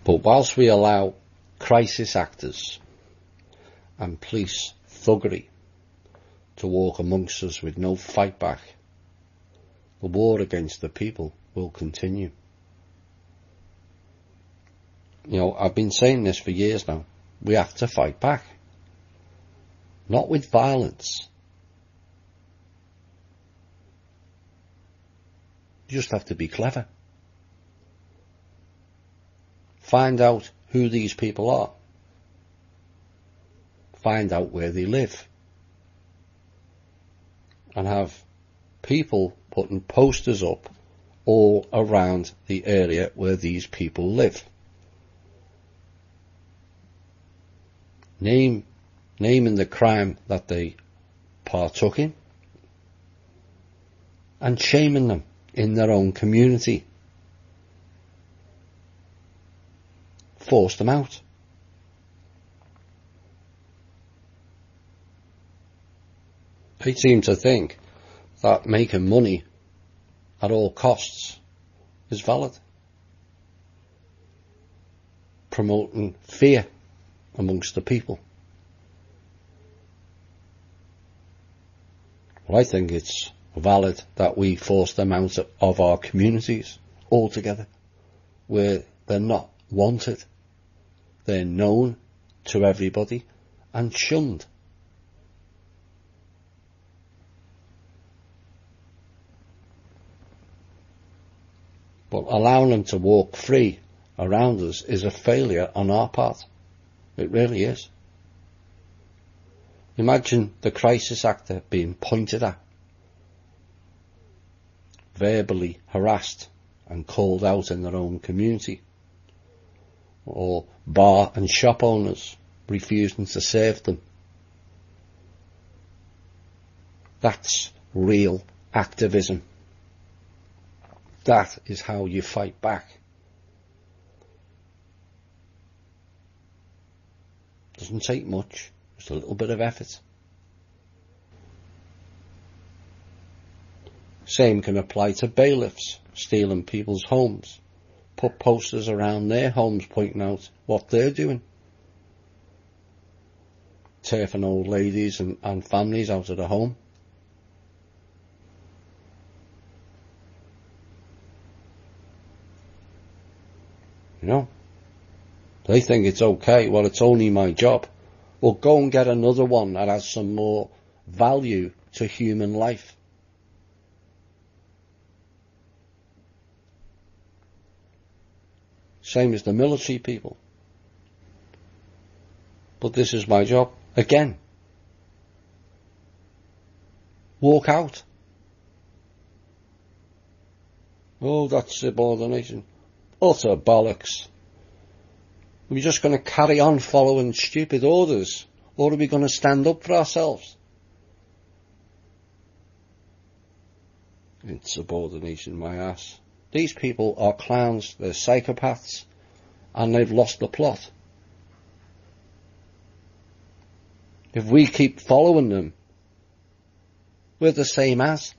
But whilst we allow crisis actors and police thuggery to walk amongst us with no fight back, the war against the people will continue. You know, I've been saying this for years now. We have to fight back. Not with violence. You just have to be clever. Find out who these people are. Find out where they live. And have people putting posters up all around the area where these people live. Naming the crime that they partook in and shaming them in their own community. Force them out. They seem to think that making money at all costs is valid. Promoting fear amongst the people. Well, I think it's valid that we force them out of our communities altogether, where they're not wanted. They're known to everybody and shunned. But allowing them to walk free around us is a failure on our part. It really is. Imagine the crisis actor being pointed at, verbally harassed and called out in their own community, or bar and shop owners refusing to serve them. That's real activism. That is how you fight back. Doesn't take much, just a little bit of effort. Same can apply to bailiffs stealing people's homes. Put posters around their homes pointing out what they're doing. Turfing old ladies and families out of the home. You know, they think it's okay. Well, it's only my job. Well, go and get another one that has some more value to human life. Same as the military people. But this is my job. Again. Walk out. Oh, that's subordination. Utter bollocks. Are we just going to carry on following stupid orders? Or are we going to stand up for ourselves? It's subordination, my ass. These people are clowns, they're psychopaths, and they've lost the plot. If we keep following them, we're the same as.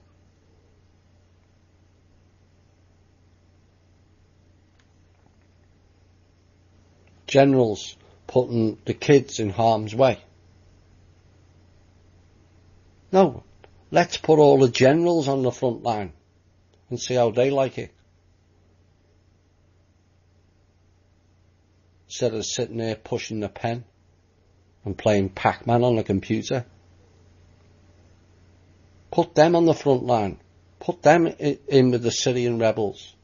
Generals putting the kids in harm's way. No, let's put all the generals on the front line and see how they like it. Instead of sitting there pushing the pen and playing Pac-Man on the computer. Put them on the front line. Put them in with the Syrian rebels.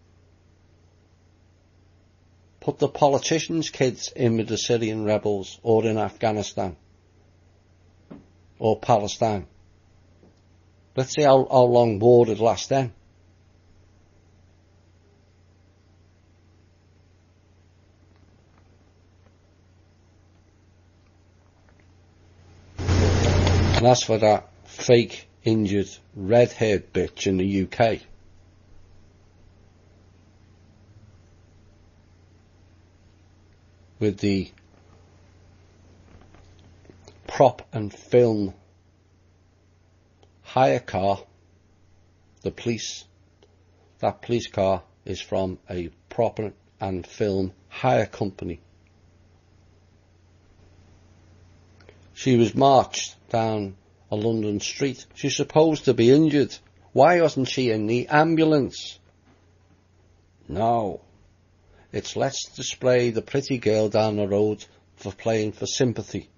Put the politicians' kids in with the Syrian rebels, or in Afghanistan or Palestine. Let's see how long war would last then. And as for that fake, injured, red-haired bitch in the UK, with the prop and film hire car, the police. That police car is from a prop and film hire company. She was marched down a London street. She's supposed to be injured. Why wasn't she in the ambulance? No. It's let's display the pretty girl down the road for playing for sympathy.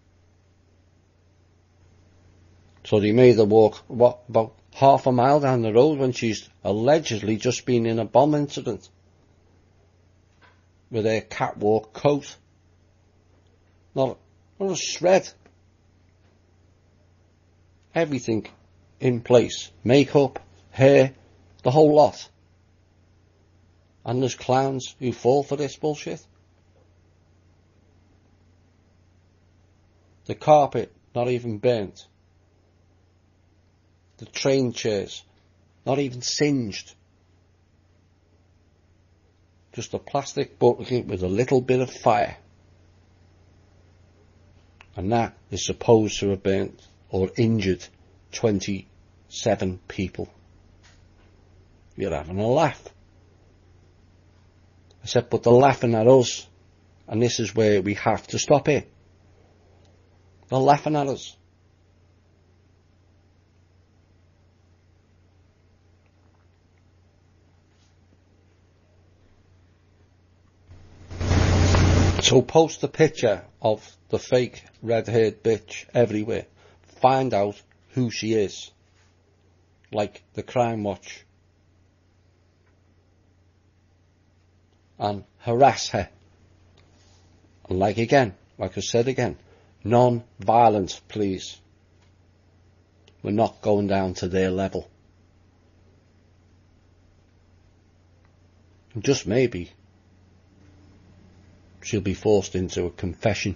So they made her walk, about half a mile down the road when she's allegedly just been in a bomb incident with her catwalk coat. Not a shred. Everything in place. Makeup, hair, the whole lot. And there's clowns who fall for this bullshit. The carpet, not even burnt. The train chairs, not even singed. Just a plastic bucket with a little bit of fire. And that is supposed to have burnt or injured 27 people. You're having a laugh. I said, but they're laughing at us. And this is where we have to stop it. They're laughing at us. So post a picture of the fake red-haired bitch everywhere. Find out who she is. Like the Crime Watch. And harass her. And like I said again, non-violent, please. We're not going down to their level. And just maybe she'll be forced into a confession.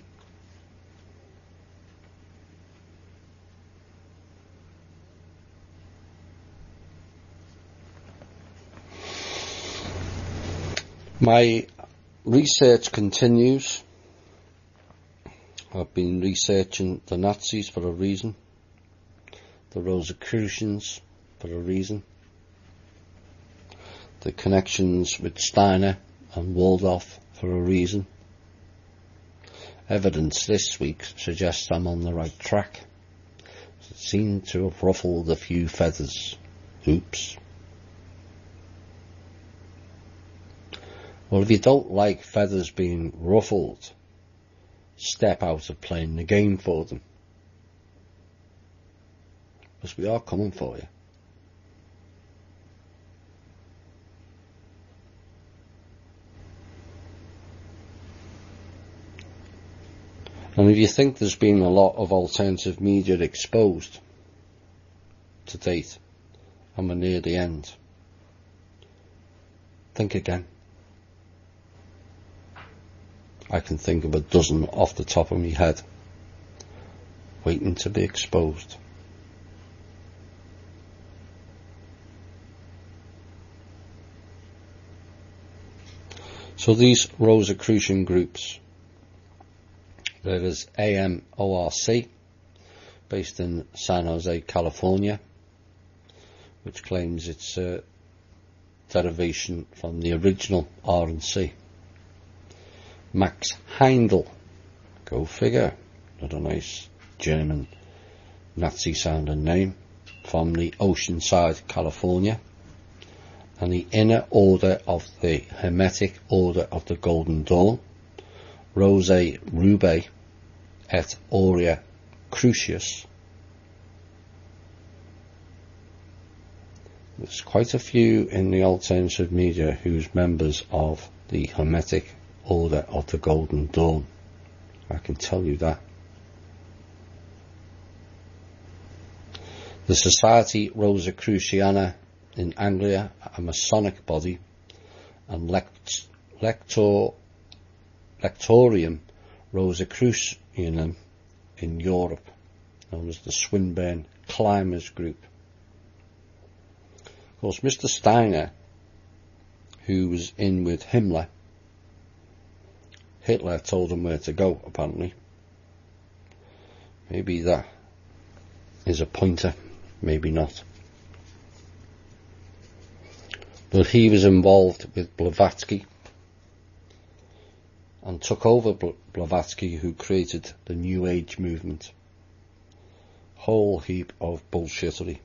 My research continues. I've been researching the Nazis for a reason, the Rosicrucians for a reason, the connections with Steiner and Waldorf for a reason. Evidence this week suggests I'm on the right track. It seemed to have ruffled a few feathers. Oops. Well, if you don't like feathers being ruffled, step out of playing the game for them. Because we are coming for you. And if you think there's been a lot of alternative media exposed to date, and we're near the end, think again. I can think of a dozen off the top of my head, waiting to be exposed. So these Rosicrucian groups, there is AMORC, based in San Jose, California, which claims its derivation from the original R&C. Max Heindel, go figure, another nice German Nazi sounding name, from the Oceanside, California, and the Inner Order of the Hermetic Order of the Golden Dawn, Rose Rubae et Aurea Crucius. There's quite a few in the alternative media who's members of the Hermetic Order of the Golden Dawn. I can tell you that. The Society Rosicruciana in Anglia, a Masonic body, and Lectorium Rosicrucianum in Europe, known as the Swinburne Climbers Group. Of course, Mr. Steiner, who was in with Himmler, Hitler told them where to go, apparently. Maybe that is a pointer, maybe not. But he was involved with Blavatsky and took over Blavatsky, who created the New Age movement. Whole heap of bullshittery.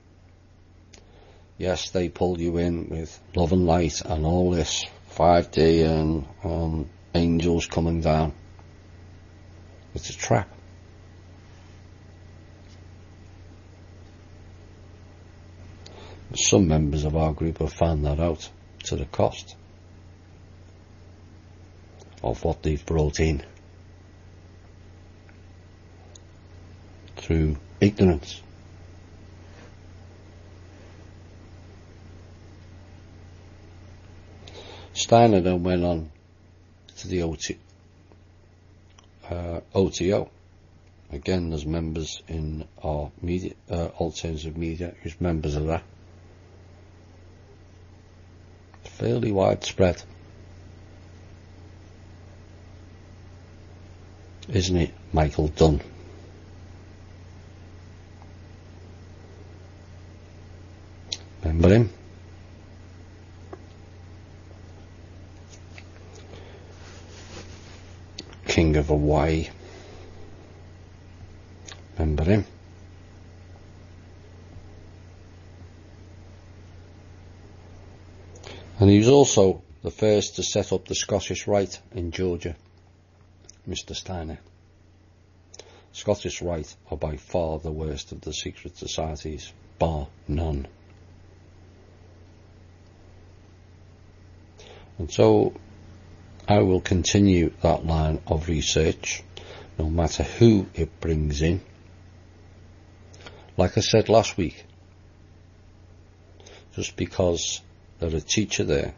Yes, they pull you in with love and light and all this 5D and angels coming down. It's a trap. Some members of our group have found that out to the cost of what they've brought in through ignorance. Steiner then went on to the OTO. Again, there's members in our media, alternative media, who's members of that. Fairly widespread, isn't it, Michael Dunn? Remember him? King of Hawaii. Remember him? And he was also the first to set up the Scottish Rite in Georgia, Mr. Steiner. Scottish Rite are by far the worst of the secret societies, bar none. And so I will continue that line of research, no matter who it brings in. Like I said last week, just because they're a teacher there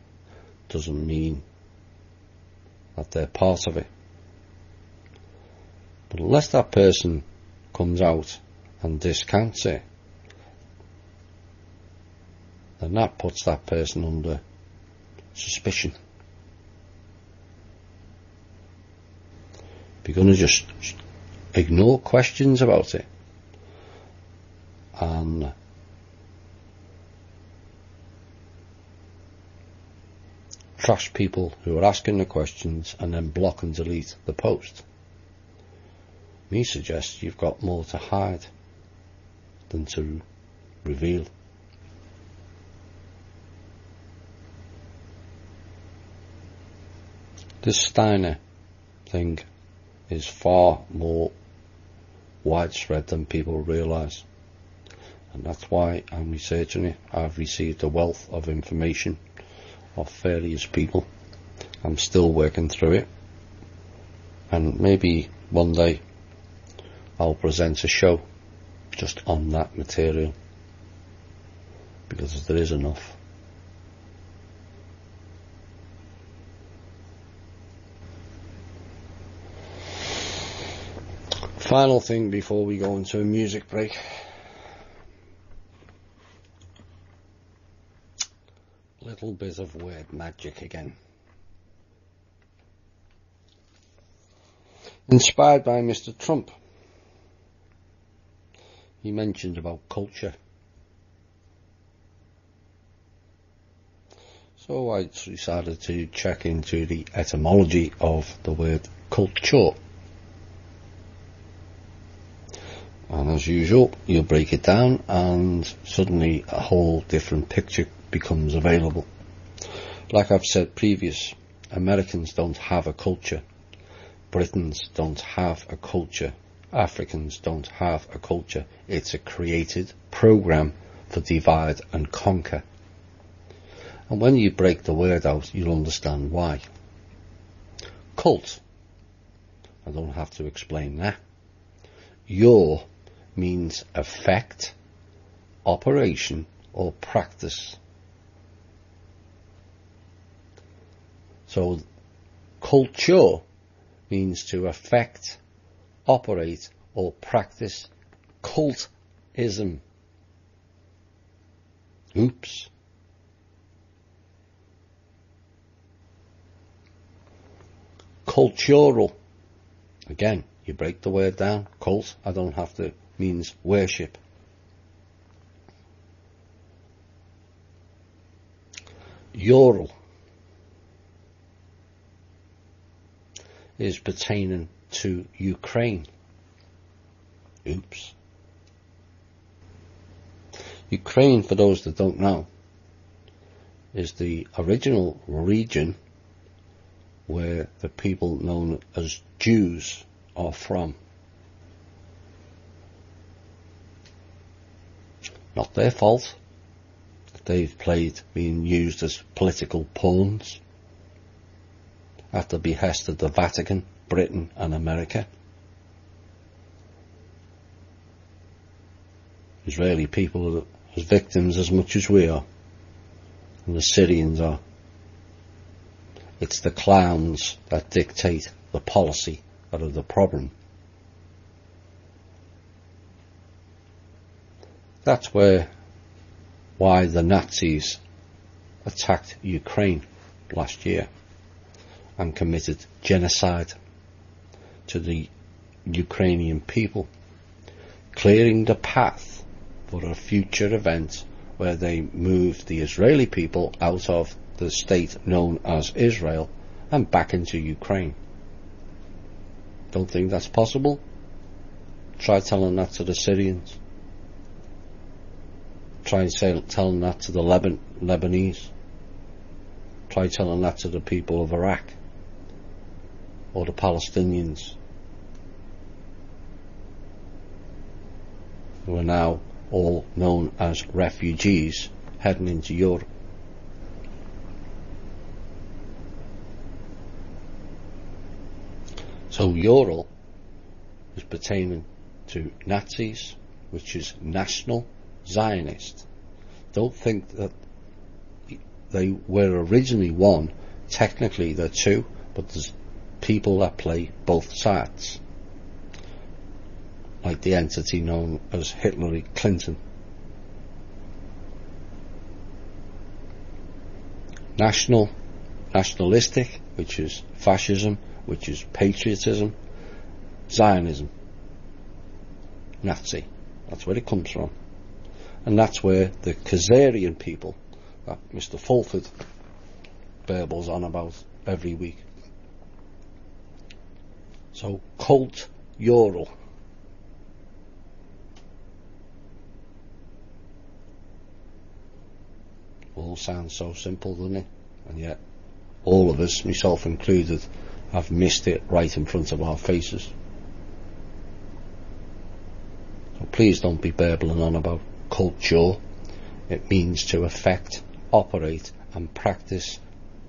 doesn't mean that they're part of it. But unless that person comes out and discounts it, then that puts that person under suspicion. If you're going to just ignore questions about it and trash people who are asking the questions and then block and delete the post, me suggests you've got more to hide than to reveal. This Steiner thing is far more widespread than people realise, and that's why I'm researching it. I've received a wealth of information of various people. I'm still working through it, and maybe one day I'll present a show just on that material, because there is enough. Final thing before we go into a music break. Little bit of word magic again. Inspired by Mr. Trump. He mentioned about culture. So I decided to check into the etymology of the word culture. And as usual, you break it down and suddenly a whole different picture becomes available. Like I've said previous, Americans don't have a culture. Britons don't have a culture. Africans don't have a culture. It's a created program for divide and conquer. And when you break the word out, you'll understand why. Cult. I don't have to explain that. Your means effect, operation, or practice. So culture means to affect, operate, or practice. Cultism. Oops. cultural. Again, you break the word down. Cult, I don't have to, means worship. Ural is pertaining to Ukraine. Oops. Ukraine, for those that don't know, is the original region where the people known as Jews are from. Not their fault that they've been used as political pawns at the behest of the Vatican, Britain and America. Israeli people are as victims as much as we are, and the Syrians are. It's the clowns that dictate the policy that are the problem. That's why the Nazis attacked Ukraine last year and committed genocide to the Ukrainian people, clearing the path for a future event where they moved the Israeli people out of the state known as Israel and back into Ukraine. Don't think that's possible? Try telling that to the Syrians. Try telling that to the Lebanese. Try telling that to the people of Iraq or the Palestinians, who are now all known as refugees heading into Europe. So Ural is pertaining to Nazis, which is National Zionist. Don't think that they were originally one. Technically they're two, but there's people that play both sides, like the entity known as Hillary Clinton. Nationalistic, which is fascism, which is patriotism. Zionism, Nazi, that's where it comes from. And that's where the Khazarian people that Mr. Fulford burbles on about every week. So, cult Ural. All sounds so simple, doesn't it? And yet, all of us, myself included, have missed it right in front of our faces. So please don't be burbling on about culture. It means to affect, operate and practice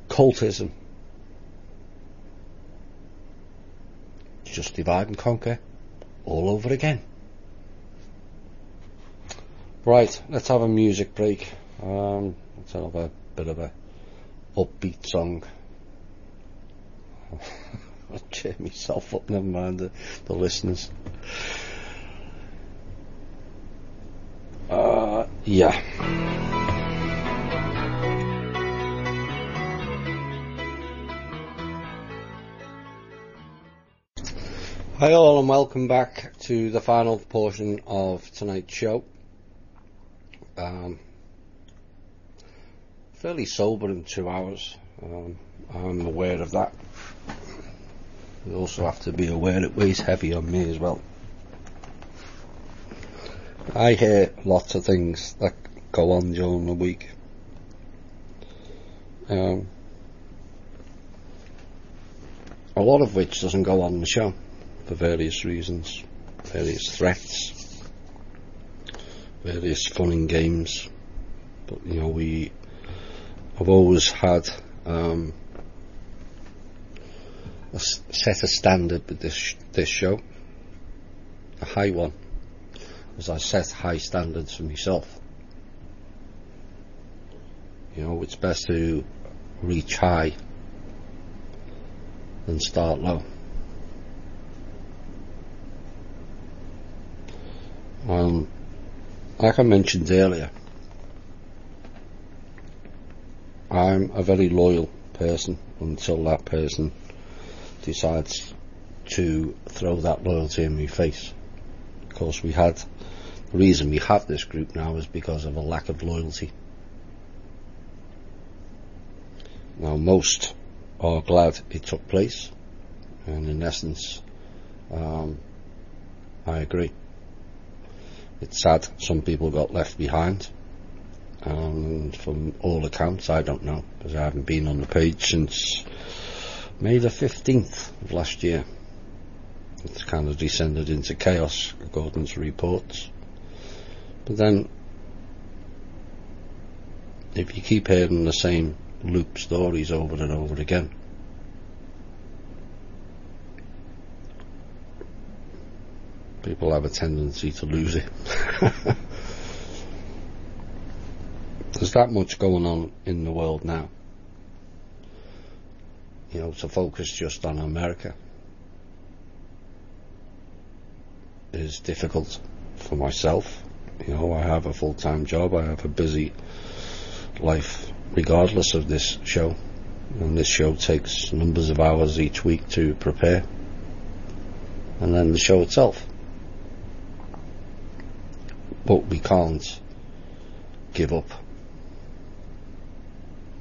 cultism. Just divide and conquer all over again. Right, let's have a music break. Let's have a bit of a upbeat song. I'll cheer myself up, never mind the listeners. Yeah. Hi all, and welcome back to the final portion of tonight's show. Fairly sober in 2 hours. I'm aware of that. You also have to be aware it weighs heavy on me as well. I hear lots of things that go on during the week. A lot of which doesn't go on the show for various reasons, various threats, various fun and games. But you know, I've always had a set a standard with this show, a high one, as I set high standards for myself. You know, it's best to reach high than start low. Like I mentioned earlier, I'm a very loyal person until that person decides to throw that loyalty in my face. Of course, the reason we have this group now is because of a lack of loyalty. Now, most are glad it took place, and in essence, I agree. It's sad some people got left behind, and from all accounts, I don't know, because I haven't been on the page since May the 15th of last year. It's kind of descended into chaos according to reports. But then, if you keep hearing the same loop stories over and over again, people have a tendency to lose it. There's that much going on in the world now. You know, to focus just on America is difficult for myself. You know, I have a full-time job, I have a busy life regardless of this show, and this show takes numbers of hours each week to prepare, and then the show itself. But we can't give up.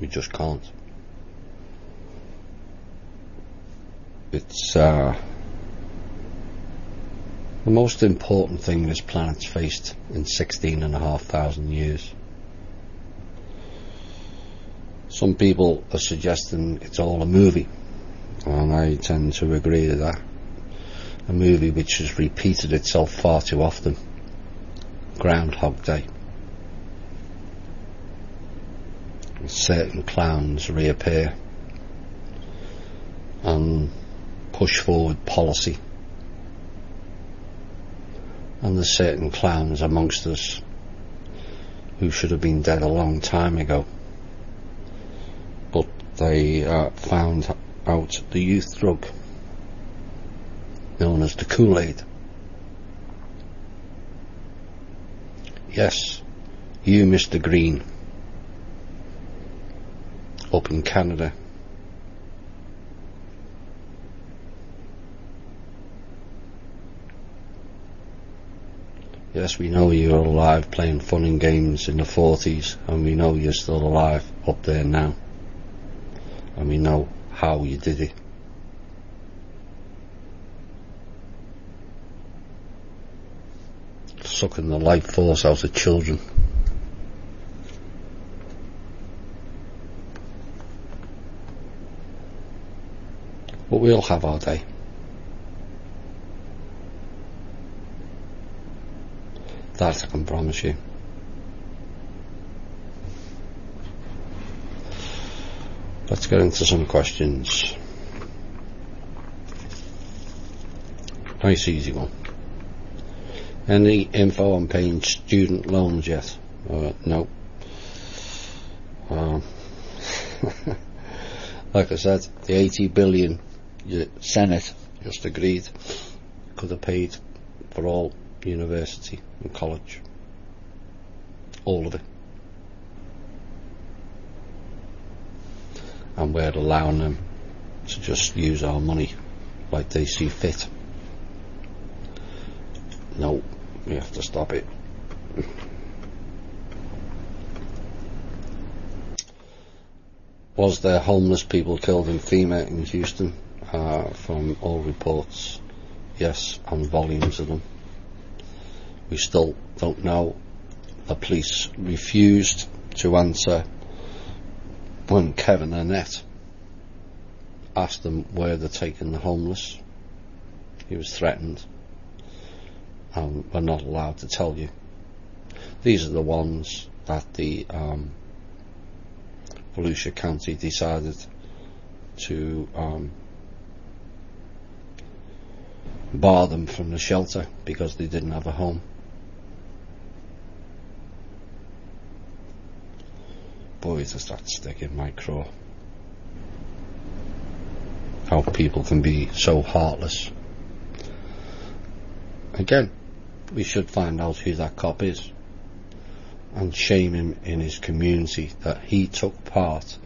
We just can't. It's the most important thing this planet's faced in 16,500 years. Some people are suggesting it's all a movie, and I tend to agree with that. A movie which has repeated itself far too often. Groundhog Day. Certain clowns reappear and push forward policy, and there's certain clowns amongst us who should have been dead a long time ago, but they found out the youth drug known as the Kool-Aid. Yes, you, Mr. Green, up in Canada. Yes, we know you're alive playing fun and games in the 40s, and we know you're still alive up there now, and we know how you did it. Sucking the life force out of children. But we'll have our day. That I can promise you. Let's get into some questions. Nice easy one. Any info on paying student loans yet? No. Like I said, the 80 billion the Senate just agreed could have paid for all university and college. All of it. And we're allowing them to just use our money like they see fit. No, we have to stop it. Was there homeless people killed in FEMA in Houston? From all reports, yes, and volumes of them. We still don't know. The police refused to answer when Kevin Annett asked them where they're taking the homeless. He was threatened, and we're not allowed to tell you. These are the ones that the Volusia County decided to bar them from the shelter because they didn't have a home. Boy, does that stick in my craw. How people can be so heartless. Again, we should find out who that cop is and shame him in his community that he took part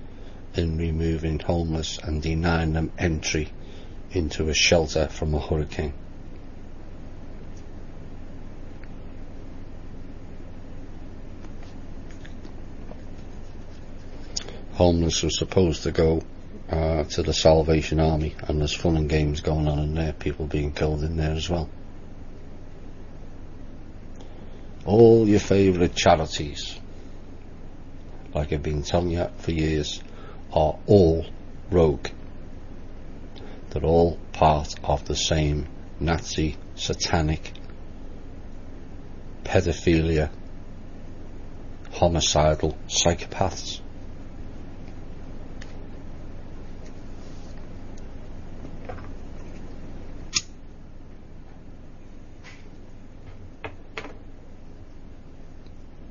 in removing homeless and denying them entry into a shelter from a hurricane. Homeless are supposed to go to the Salvation Army, and there's fun and games going on in there, people being killed in there as well. All your favourite charities, like I've been telling you for years, are all rogue. They're all part of the same Nazi, satanic, pedophilia, homicidal psychopaths.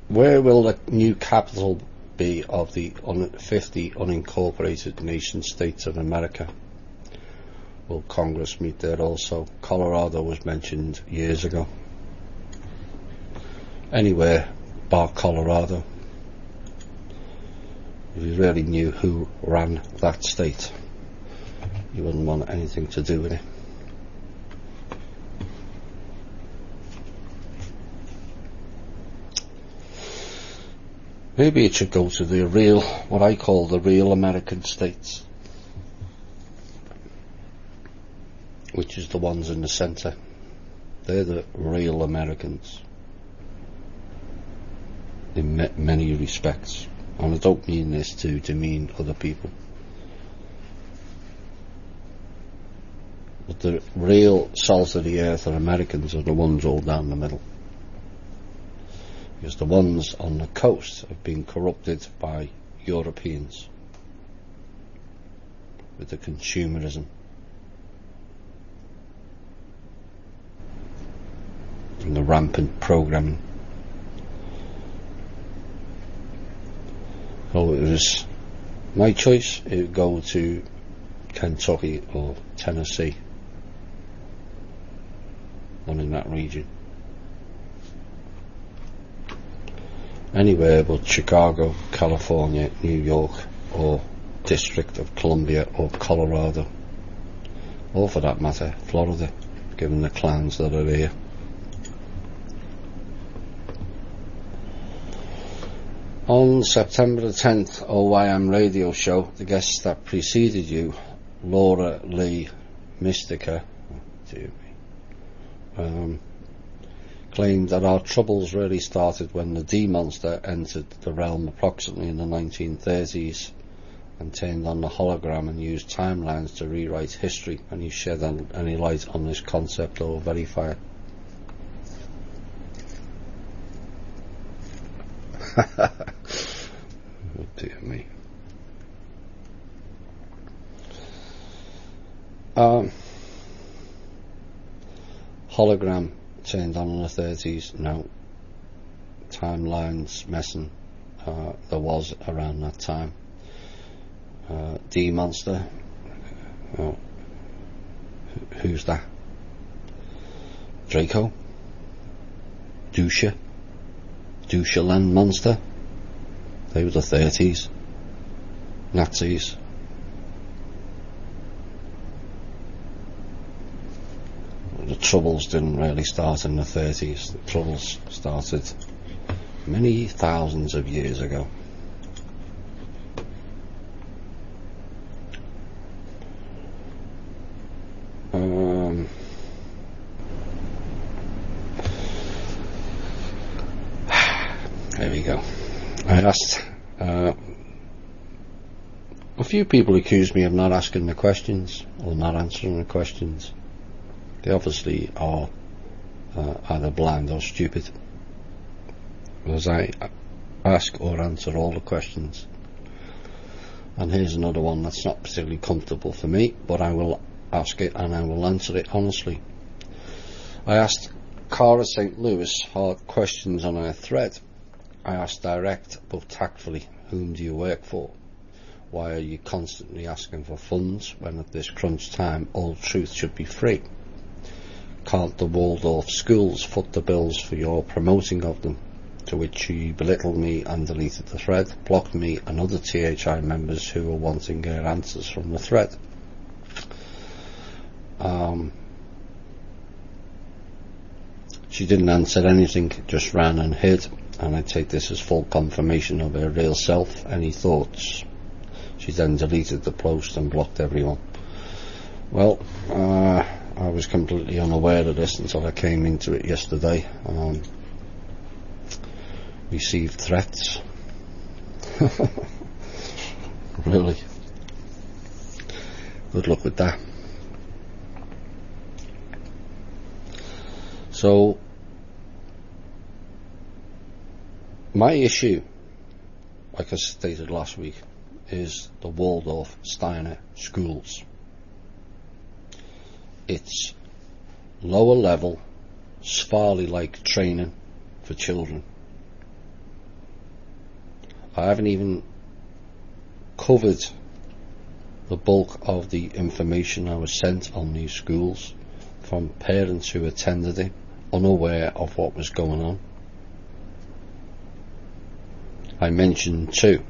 Where will the new capital be of the 50 unincorporated nation states of America? Will Congress meet there also? Colorado was mentioned years ago. Anywhere bar Colorado. If you really knew who ran that state, you wouldn't want anything to do with it. Maybe it should go to the real, what I call the real American states, which is the ones in the centre. They're the real Americans in many respects, and I don't mean this to demean other people, but the real salt of the earth or Americans are the ones all down the middle, because the ones on the coast have been corrupted by Europeans with the consumerism and the rampant programming. So it was my choice. It would go to Kentucky or Tennessee, one in that region. Anywhere but Chicago, California, New York, or District of Columbia or Colorado, or for that matter Florida, given the clans that are here. On September the 10th, OYM radio show, the guest that preceded you, Laura Lee Mystica, claimed that our troubles really started when the D-Monster entered the realm approximately in the 1930s and turned on the hologram and used timelines to rewrite history. And you shed any light on this concept or verify it? Oh dear me. Hologram turned on in the 30s. No. Timelines messing. There was around that time. D-Monster. Oh. Who's that? Draco? Dusha Land Monster? They were the 30s. Nazis. The troubles didn't really start in the 30s. The troubles started many thousands of years ago. There we go. I asked a few people accused me of not asking the questions or not answering the questions. They obviously are either blind or stupid, because I ask or answer all the questions. And here's another one that's not particularly comfortable for me, but I will ask it and I will answer it honestly. I asked Cara St. Louis hard questions on her thread. I asked direct but tactfully, whom do you work for? Why are you constantly asking for funds when at this crunch time all truth should be free? Can't the Waldorf schools foot the bills for your promoting of them? To which she belittled me and deleted the thread, blocked me and other THI members who were wanting her answers from the thread. She didn't answer anything, just ran and hid, and I take this as full confirmation of her real self. Any thoughts? She then deleted the post and blocked everyone. Well, I was completely unaware of this until I came into it yesterday. Received threats. Really? Good luck with that. So, my issue, like I stated last week, is the Waldorf Steiner schools. It's lower level, Sfarley-like training for children. I haven't even covered the bulk of the information I was sent on these schools from parents who attended it, unaware of what was going on. I mentioned too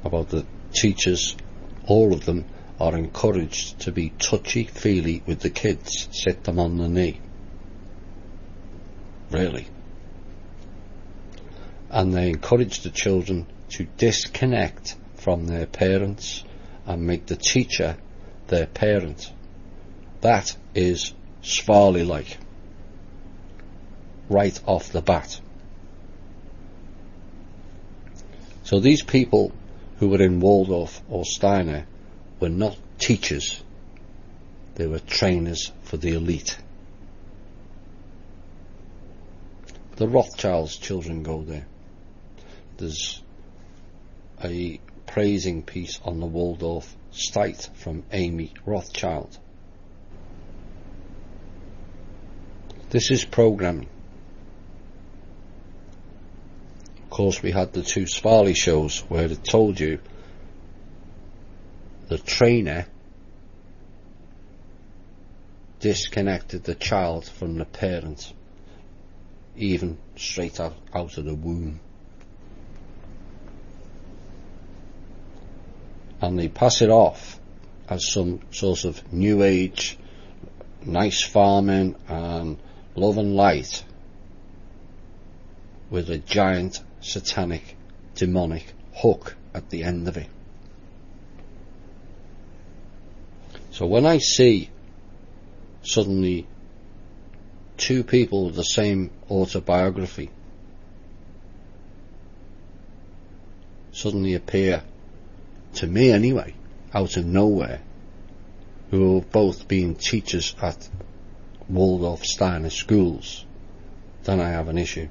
about the teachers. All of them are encouraged to be touchy-feely with the kids, sit them on the knee. Really. And they encourage the children to disconnect from their parents and make the teacher their parent. That is Sfarley-like, right off the bat. So these people who were in Waldorf or Steiner were not teachers, they were trainers for the elite. The Rothschilds' children go there. There's a praising piece on the Waldorf site from Amy Rothschild. This is programming. Of course, we had the two Sfarley shows where it told you the trainer disconnected the child from the parent, even straight out of the womb. And they pass it off as some sort of new age, nice farming and love and light, with a giant satanic demonic hook at the end of it. So when I see suddenly two people with the same autobiography suddenly appear, to me anyway, out of nowhere, who have both been teachers at Waldorf Steiner schools, then I have an issue.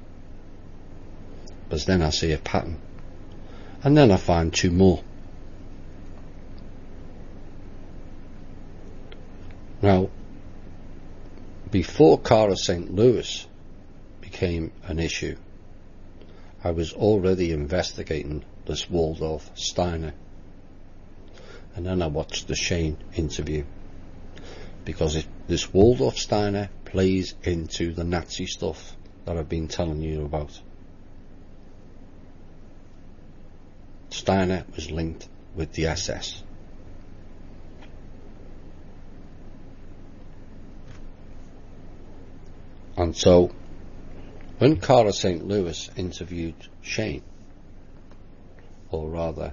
Because then I see a pattern, and then I find two more. Now, before Cara St. Louis became an issue, I was already investigating this Waldorf Steiner, and then I watched the Shane interview, because this Waldorf Steiner plays into the Nazi stuff that I've been telling you about. Steiner was linked with the SS. And so, when Cara St. Louis interviewed Shane, or rather,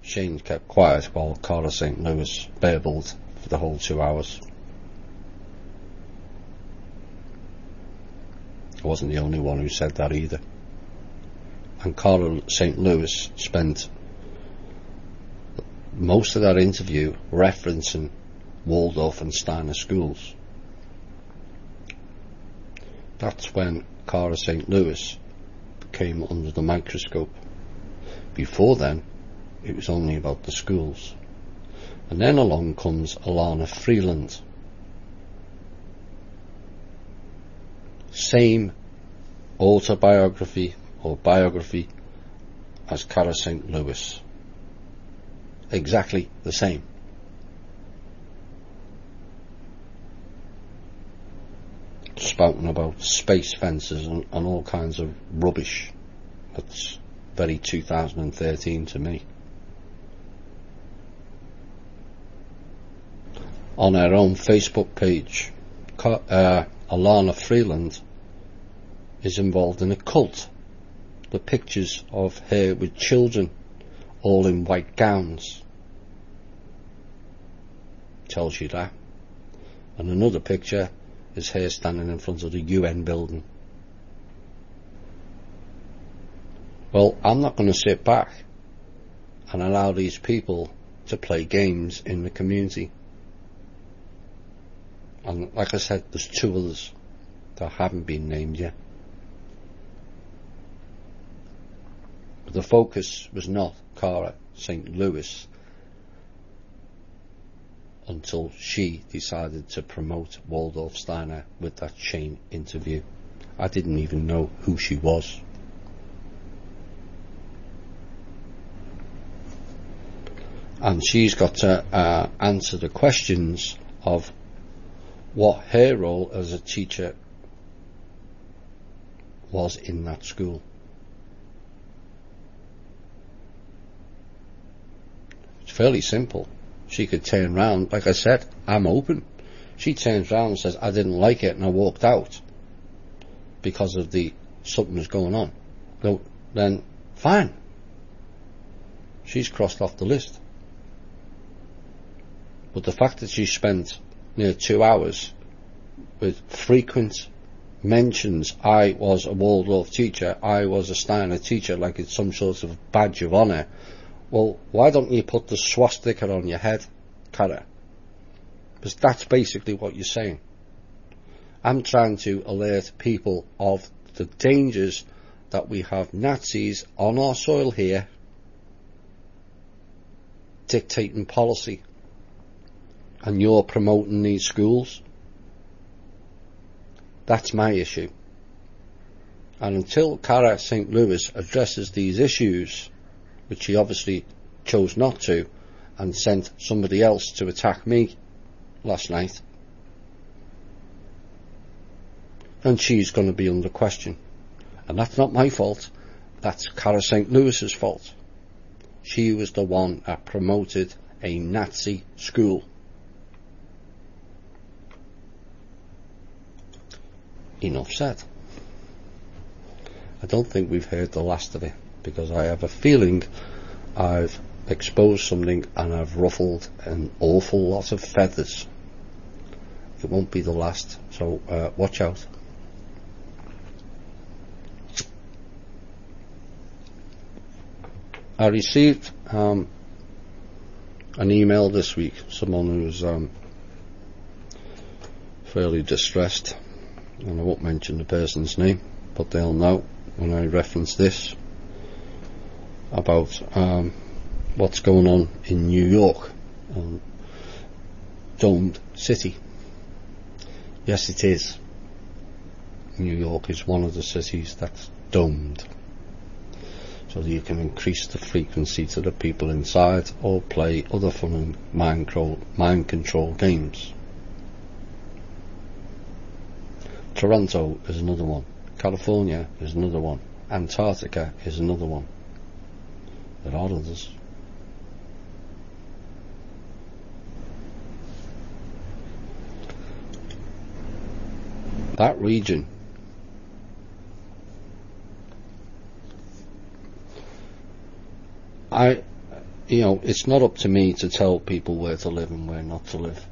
Shane kept quiet while Cara St. Louis babbled for the whole 2 hours. I wasn't the only one who said that either. And Cara St. Louis spent most of that interview referencing Waldorf and Steiner schools. That's when Cara St. Louis came under the microscope. Before then, it was only about the schools. And then along comes Alana Freeland. Same autobiography or biography as Cara St. Louis. Exactly the same. Spouting about space fences and all kinds of rubbish. That's very 2013 to me. on her own Facebook page, Alana Freeland is involved in a cult. The pictures of her with children, all in white gowns, tells you that. And another picture is her standing in front of the UN building. Well, I'm not going to sit back and allow these people to play games in the community. And like I said, there's two others that haven't been named yet. But the focus was not Cara St. Louis until she decided to promote Waldorf Steiner with that Shane interview. I didn't even know who she was. And she's got to answer the questions of what her role as a teacher was in that school. It's fairly simple. She could turn round, like I said, I'm open. She turns round and says, I didn't like it and I walked out because of something was going on. Well, then fine. She's crossed off the list. But the fact that she spent near 2 hours with frequent mentions, I was a Waldorf teacher, I was a Steiner teacher, like it's some sort of badge of honour. Well, why don't you put the swastika on your head, Cara? Because that's basically what you're saying. I'm trying to alert people of the dangers that we have Nazis on our soil here dictating policy. And you're promoting these schools. That's my issue. And until Cara St. Louis addresses these issues, which she obviously chose not to, and sent somebody else to attack me last night, and she's going to be under question. And that's not my fault. That's Cara St. Louis's fault. She was the one that promoted a Nazi school. Enough said. I don't think we've heard the last of it, because I have a feeling I've exposed something and I've ruffled an awful lot of feathers. It won't be the last, so watch out. I received an email this week, someone who's fairly distressed, and I won't mention the person's name, but they'll know when I reference this, about what's going on in New York, domed city. Yes, it is. New York is one of the cities that's domed, so that you can increase the frequency to the people inside or play other fun and mind control games. Toronto is another one. California is another one. Antarctica is another one. There are others. That region it's not up to me to tell people where to live and where not to live.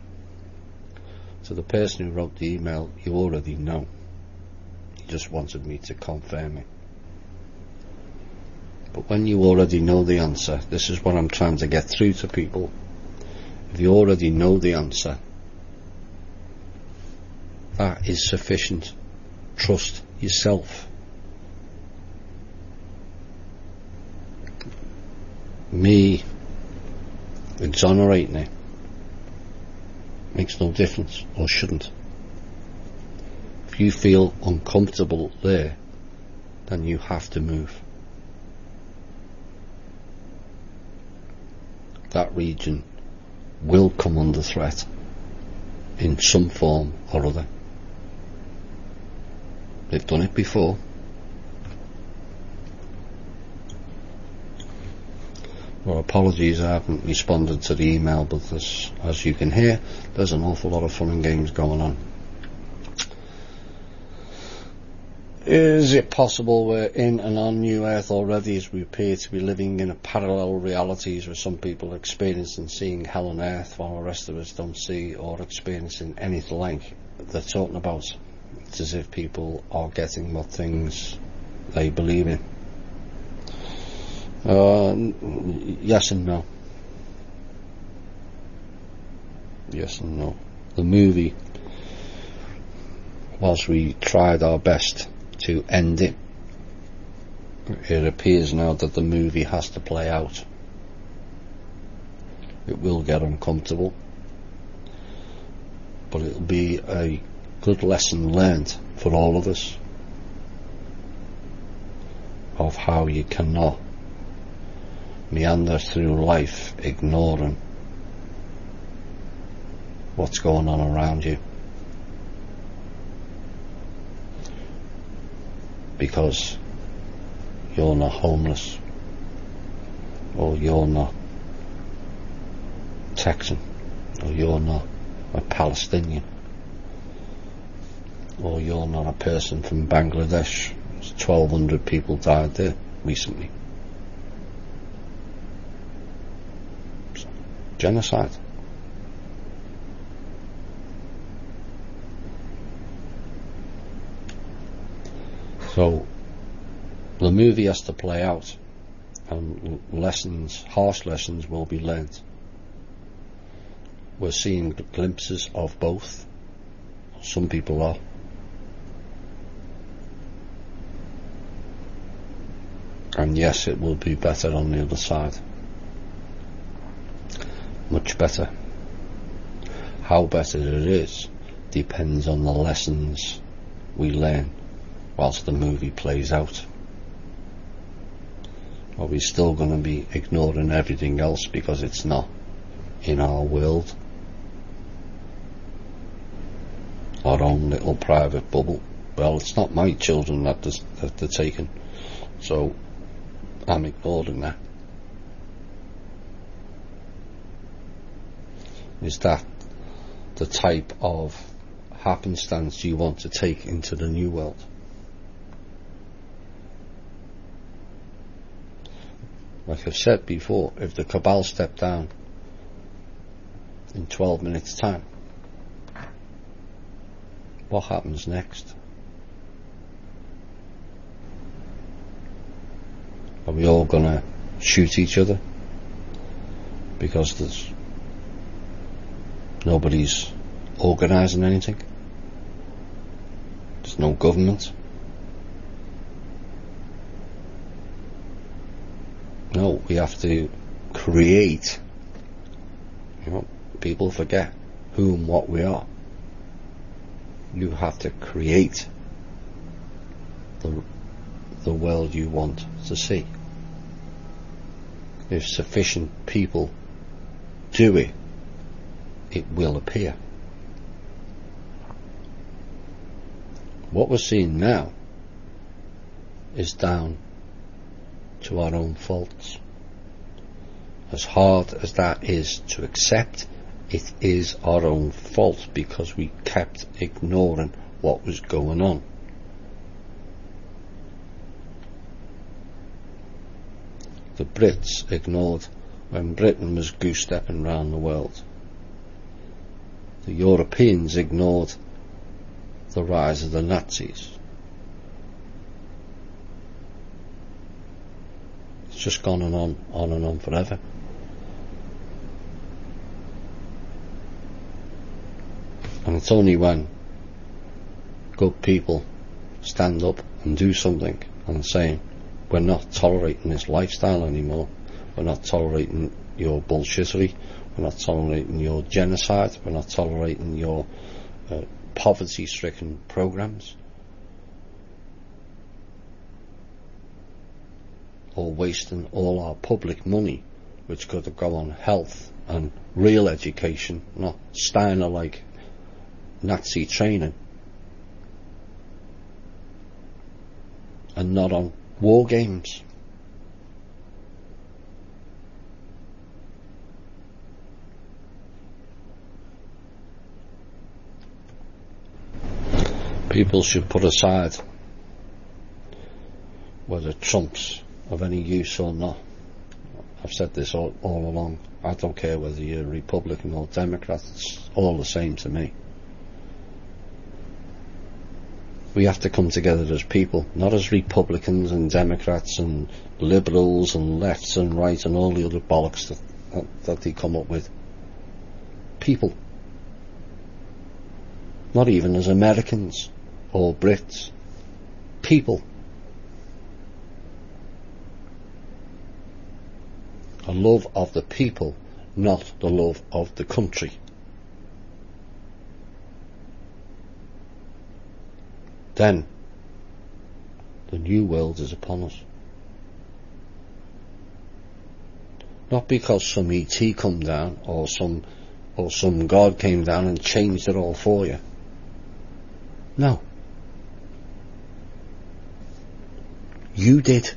So the person who wrote the email, you already know. He just wanted me to confirm it. But when you already know the answer, this is what I'm trying to get through to people. If you already know the answer, that is sufficient. Trust yourself. Me exonerating it makes no difference, or shouldn't. If you feel uncomfortable there, then you have to move. That region will come under threat in some form or other. They've done it before. Well, apologies, I haven't responded to the email, but as you can hear, there's an awful lot of fun and games going on. Is it possible we're in and on New Earth already, as we appear to be living in a parallel realities where some people are experiencing seeing hell on earth while the rest of us don't see or experiencing anything like they're talking about? It's as if people are getting what things they believe in. Yes and no. Yes and no. The movie, whilst we tried our best to end it, it appears now that the movie has to play out. It will get uncomfortable, but it'll be a good lesson learned for all of us of how you cannot meander through life ignoring what's going on around you, because you're not homeless, or you're not Texan, or you're not a Palestinian, or you're not a person from Bangladesh. 1,200 people died there recently. Genocide. So the movie has to play out, and lessons, harsh lessons, will be learnt. We're seeing glimpses of both. Some people are. And yes, it will be better on the other side. Much better. How better it is depends on the lessons we learn whilst the movie plays out. Are we still going to be ignoring everything else because it's not in our world, our own little private bubble? Well, it's not my children that they're taking, so I'm ignoring that. Is that the type of happenstance you want to take into the new world? Like I've said before, if the cabal step down in 12 minutes time, what happens next? Are we all gonna shoot each other because nobody's organising anything? There's no government. No, we have to create. You know, people forget who and what we are. You have to create the world you want to see. If sufficient people do it, it will appear. What we're seeing now is down to our own faults. As hard as that is to accept, it is our own fault because we kept ignoring what was going on. The Brits ignored when Britain was goose-stepping round the world. The Europeans ignored the rise of the Nazis. It's just gone on and on forever. And it's only when good people stand up and do something and saying, we're not tolerating this lifestyle anymore, we're not tolerating your bullshittery, we're not tolerating your genocide, we're not tolerating your poverty-stricken programs, or wasting all our public money which could go on health and real education, not Steiner-like Nazi training, and not on war games. People should put aside whether Trump's of any use or not. I've said this all along. I don't care whether you're Republican or Democrat, it's all the same to me. We have to come together as people, not as Republicans and Democrats and liberals and lefts and right and all the other bollocks that they come up with. People. Not even as Americans or Brits. People. A love of the people, not the love of the country. Then the new world is upon us. Not because some ET come down or some God came down and changed it all for you. No. You did.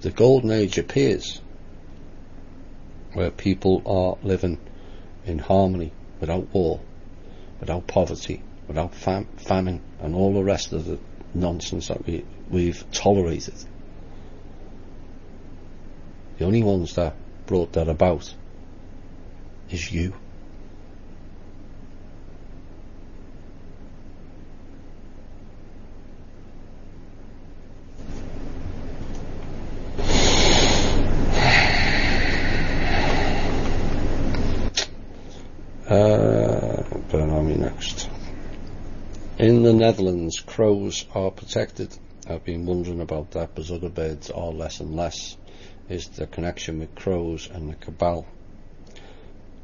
The golden age appears where people are living in harmony, without war, without poverty, without famine and all the rest of the nonsense that we've tolerated. The only ones that brought that about is you. Where are we next? In the Netherlands, crows are protected. I've been wondering about that because other birds are less and less. Is the connection with crows and the cabal?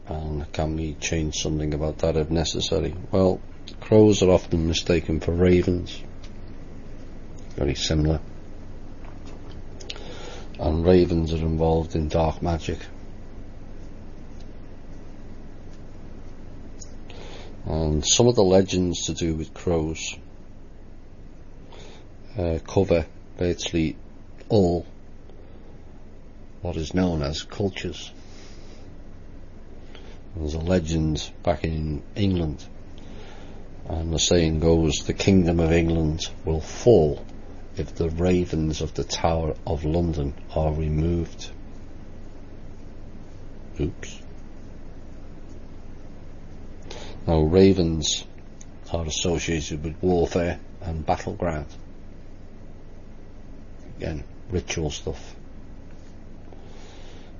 And can we change something about that if necessary? Well, crows are often mistaken for ravens. Very similar. And ravens are involved in dark magic. And some of the legends to do with crows cover virtually all what is known as cultures. There's a legend back in England, and the saying goes, the Kingdom of England will fall if the ravens of the Tower of London are removed. Oops. Now, ravens are associated with warfare and battleground. Again, ritual stuff.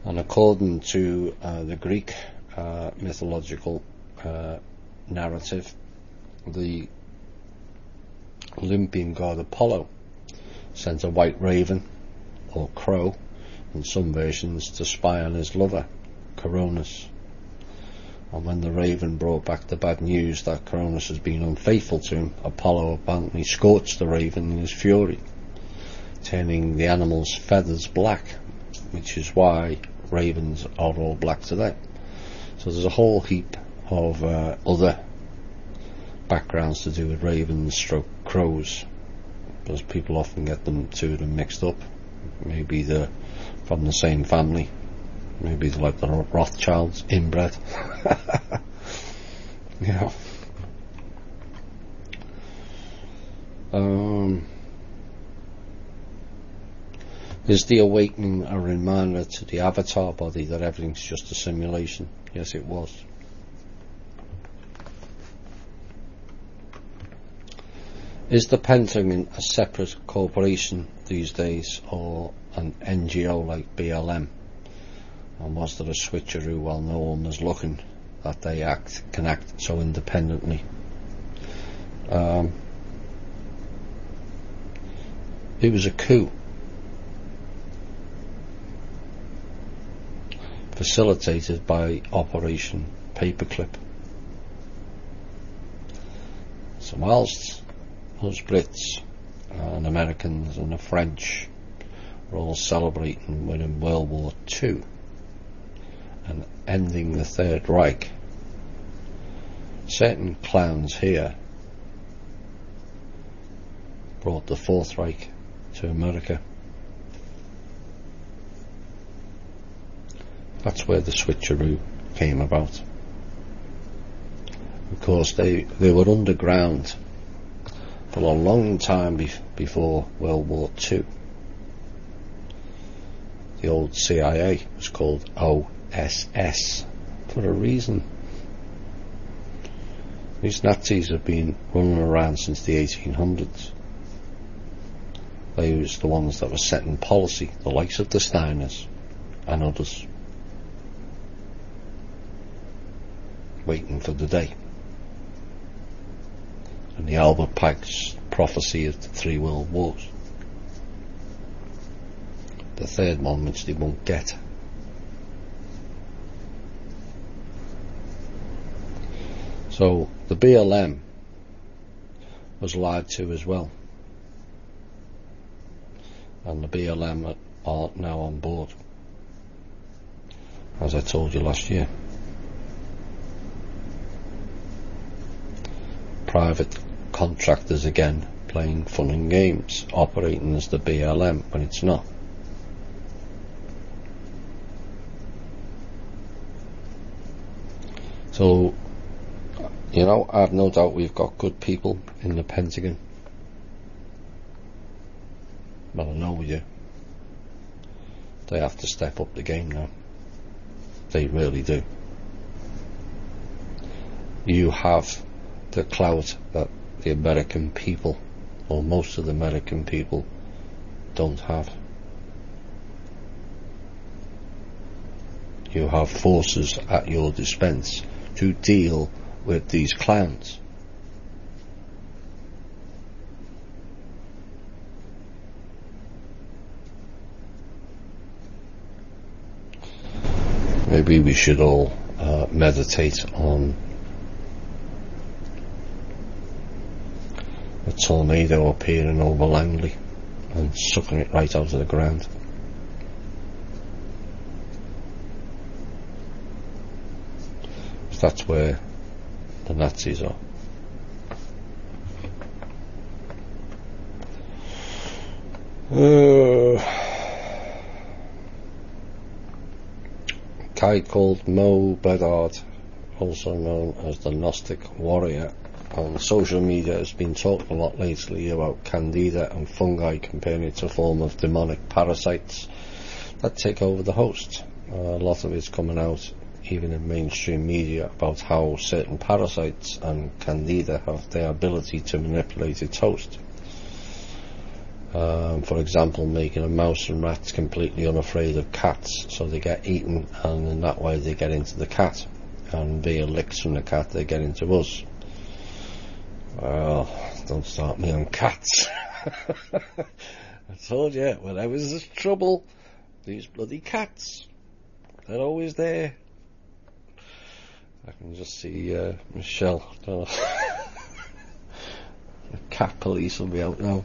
And according to the Greek mythological narrative, the Olympian god Apollo sent a white raven, or crow, in some versions, to spy on his lover, Cronus. And when the raven brought back the bad news that Cronus has been unfaithful to him, Apollo apparently scorched the raven in his fury, turning the animal's feathers black, which is why ravens are all black today. So there's a whole heap of other backgrounds to do with ravens stroke crows, because people often get them mixed up. Maybe they're from the same family. Maybe they're like the Rothschilds, inbred. Yeah. Is the awakening a reminder to the avatar body that everything's just a simulation? Yes, it was. Is the Pentagon a separate corporation these days, or an NGO like BLM? And was there a switcheroo while no one was looking that they can act so independently? It was a coup facilitated by Operation Paperclip. So whilst those Brits and Americans and the French were all celebrating winning World War II and ending the Third Reich, certain clowns here brought the Fourth Reich to America. That's where the switcheroo came about. Of course, they were underground for a long time before World War II. The old CIA was called OSS for a reason. These Nazis have been running around since the 1800s. They was the ones that were setting policy, the likes of the Steiners and others, waiting for the day. And the Albert Pike's prophecy of the 3 world wars. The third one which they won't get. So the BLM was lied to as well. And the BLM are now on board, as I told you last year. Private contractors again playing fun and games, operating as the BLM when it's not. So, you know, I have no doubt we've got good people in the Pentagon. But I know you. They have to step up the game now. They really do. You have the clout that the American people, or most of the American people, don't have. You have forces at your dispense to deal with these clowns. Maybe we should all meditate on a tornado appearing over Langley and sucking it right out of the ground. That's where the Nazis are. A guy called Mo Bedard, also known as the Gnostic Warrior, on social media has been talking a lot lately about candida and fungi, comparing it to a form of demonic parasites that take over the host. A lot of it's coming out even in mainstream media about how certain parasites and candida have the ability to manipulate its host. For example, making a mouse and rats completely unafraid of cats, so they get eaten, and in that way they get into the cat, and via licks from the cat they get into us. Well, don't start me on cats. I told you, whenever there's trouble, these bloody cats, they're always there. I can just see Michelle. The cat police will be out now.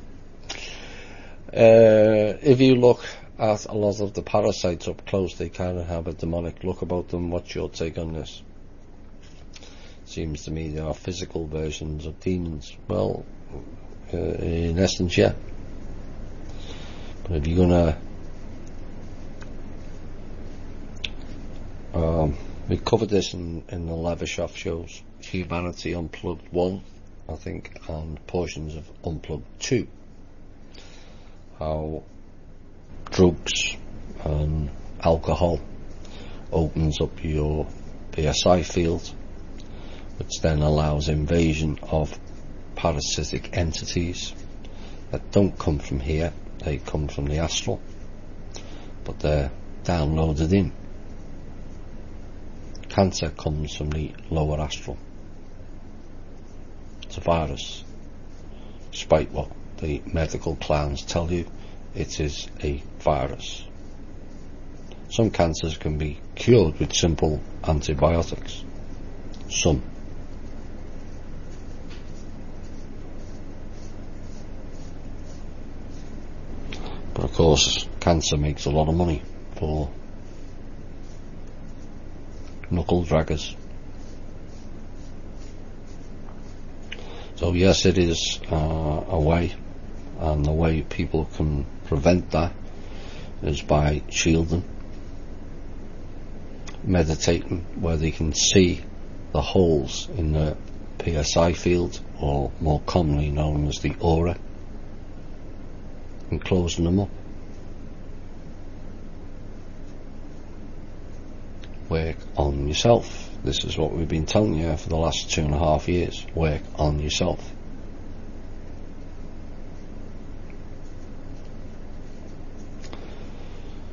If you look at a lot of the parasites up close, they kind of have a demonic look about them. What's your take on this? Seems to me they are physical versions of demons. Well, in essence, yeah. But if you're gonna we covered this in the Levershoff shows, Humanity Unplugged 1, I think, and portions of Unplugged 2. How drugs and alcohol opens up your PSI field, which then allows invasion of parasitic entities that don't come from here, they come from the astral, but they're downloaded in. Cancer comes from the lower astral. It's a virus. Despite what the medical clowns tell you, it is a virus. Some cancers can be cured with simple antibiotics. Some. But of course, cancer makes a lot of money for knuckle draggers. So yes, it is a way, and the way people can prevent that is by shielding. meditating, where they can see the holes in the PSI field, or more commonly known as the aura, and closing them up. Work on yourself. This is what we've been telling you for the last 2.5 years. Work on yourself.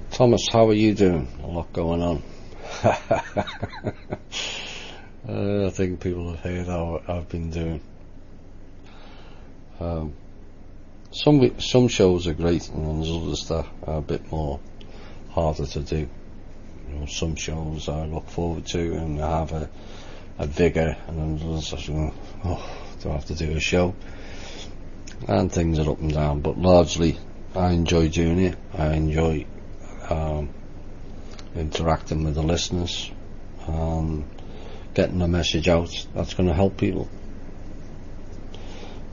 Thomas, how are you doing? A lot going on. I think people have heard how I've been doing. Some shows are great, and there's others that are a bit more harder to do. You know, some shows I look forward to and I have a vigour, and then others I think, do I have to do a show? And things are up and down, but largely I enjoy doing it. I enjoy interacting with the listeners, getting the message out that's going to help people.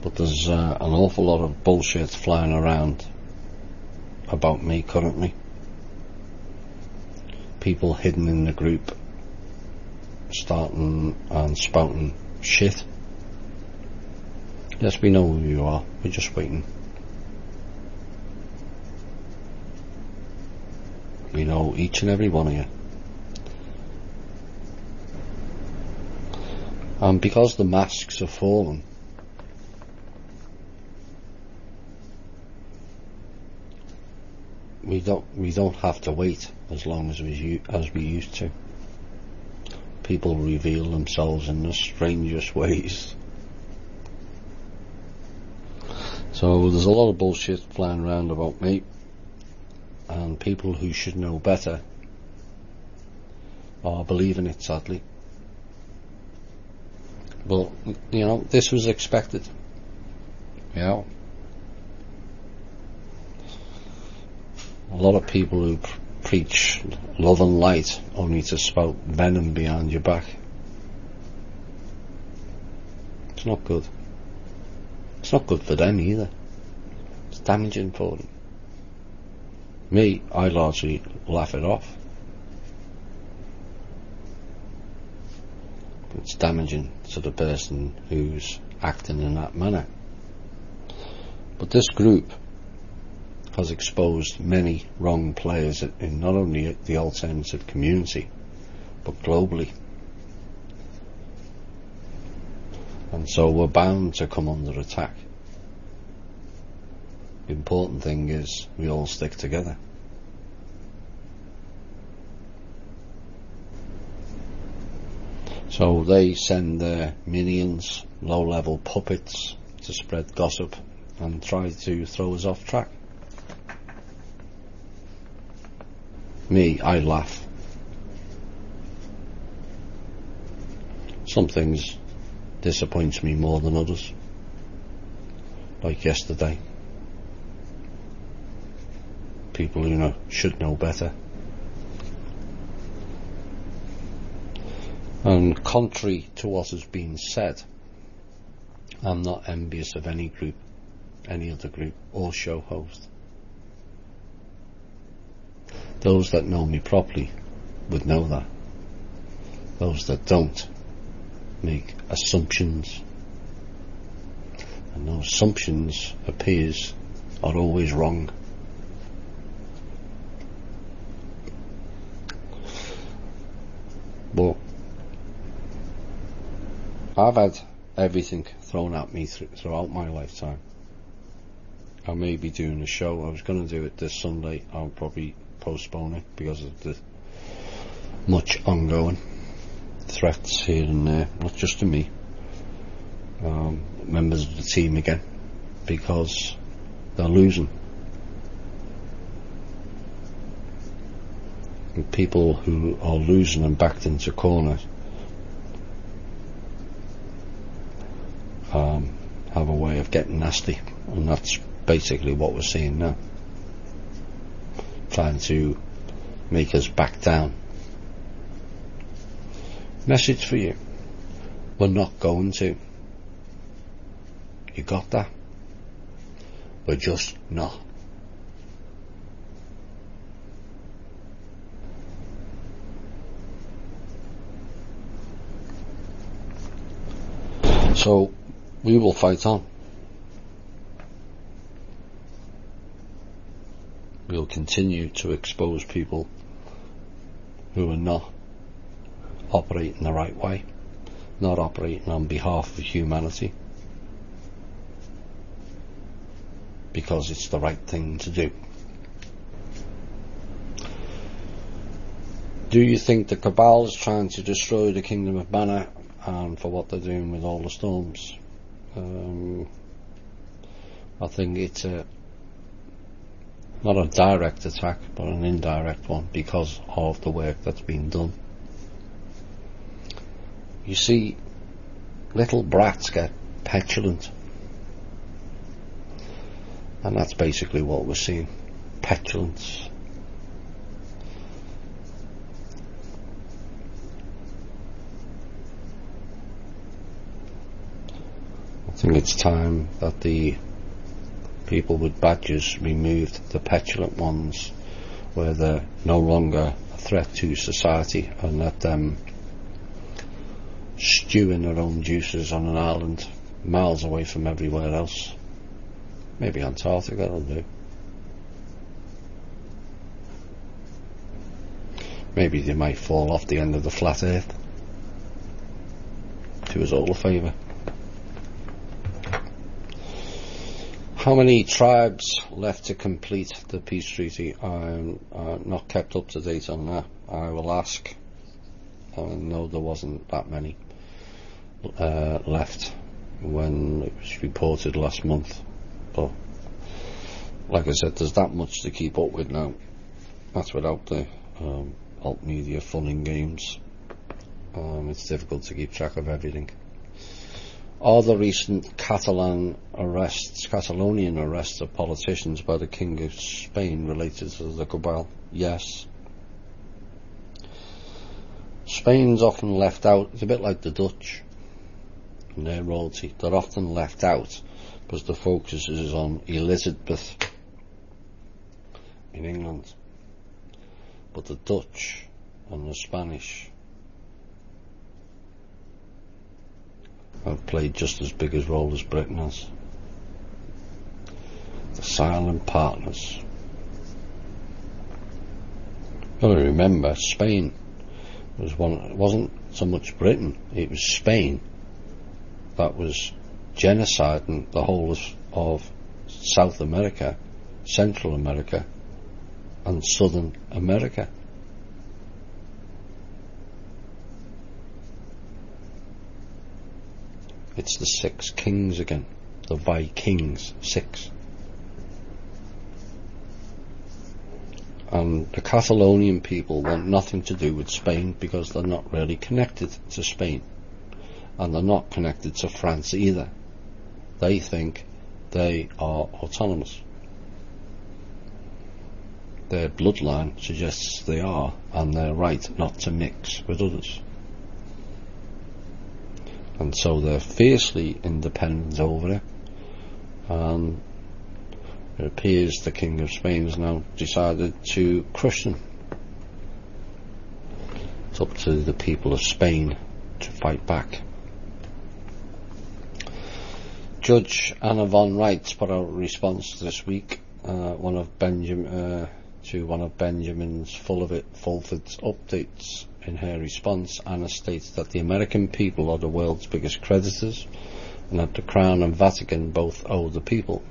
But there's an awful lot of bullshit flying around about me currently. People hidden in the group starting and spouting shit. Yes, we know who you are. We're just waiting. We know each and every one of you. And because the masks are fallen, we don't have to wait as long as we used to. People reveal themselves in the strangest ways. So there's a lot of bullshit flying around about me, and people who should know better are believing it, sadly. But, you know, this was expected. Yeah. A lot of people who preach love and light only to spout venom behind your back. It's not good. It's not good for them either. It's damaging for them. Me, I largely laugh it off. It's damaging to the person who's acting in that manner. But this group has exposed many wrong players in not only the alternative community, but globally. And so we're bound to come under attack. The important thing is we all stick together. So they send their minions, low-level puppets, to spread gossip and try to throw us off track. Me, I laugh. Some things disappoint me more than others. Like yesterday. People who should know better. And contrary to what has been said, I'm not envious of any group, any other group or show host. Those that know me properly would know that. Those that don't make assumptions, and those assumptions are always wrong. But I've had everything thrown at me throughout my lifetime. I may be doing a show. I was going to do it this Sunday. I'll probably postpone it because of the much ongoing threats here and there, not just to me, members of the team again, because they're losing. And people who are losing and backed into corners have a way of getting nasty, and that's basically what we're seeing now, trying to make us back down. Message for you: we're not going to. You got that? We're just not. So we will fight on. We'll continue to expose people who are not operating the right way, not operating on behalf of humanity, because it's the right thing to do. Do you think the cabal is trying to destroy the Kingdom of Mana, and for what they're doing with all the storms? I think it's not a direct attack, but an indirect one, because of the work that's been done. You see, little brats get petulant, and that's basically what we're seeing. Petulance. I think it's time that the people with badges removed the petulant ones, where they're no longer a threat to society, and let them stew in their own juices on an island miles away from everywhere else. Maybe Antarctica will do. Maybe they might fall off the end of the flat earth. Do us all a favour. How many tribes left to complete the peace treaty? I'm not kept up to date on that. I will ask. I know there wasn't that many left when it was reported last month, but like I said, there's that much to keep up with now. That's without the alt media fun and games. It's difficult to keep track of everything. Are the recent Catalonian arrests of politicians by the King of Spain related to the cabal? Yes. Spain's often left out. It's a bit like the Dutch and their royalty. They're often left out because the focus is on Elizabeth in England. But the Dutch and the Spanish have played just as big a role as Britain has. The silent partners. Got to remember, Spain was one. It wasn't so much Britain; it was Spain that was genociding the whole of South America, Central America, and Southern America. It's the six kings again, the Vikings, 6. And the Catalonian people want nothing to do with Spain because they're not really connected to Spain, and they're not connected to France either. They think they are autonomous. Their bloodline suggests they are, and they're right not to mix with others. And so they're fiercely independent over it, and it appears the King of Spain has now decided to crush them. It's up to the people of Spain to fight back. Judge Anna von Reitz put out a response this week, to one of Benjamin's Fulford's updates. In her response, Anna states that the American people are the world's biggest creditors, and that the Crown and Vatican both owe the people.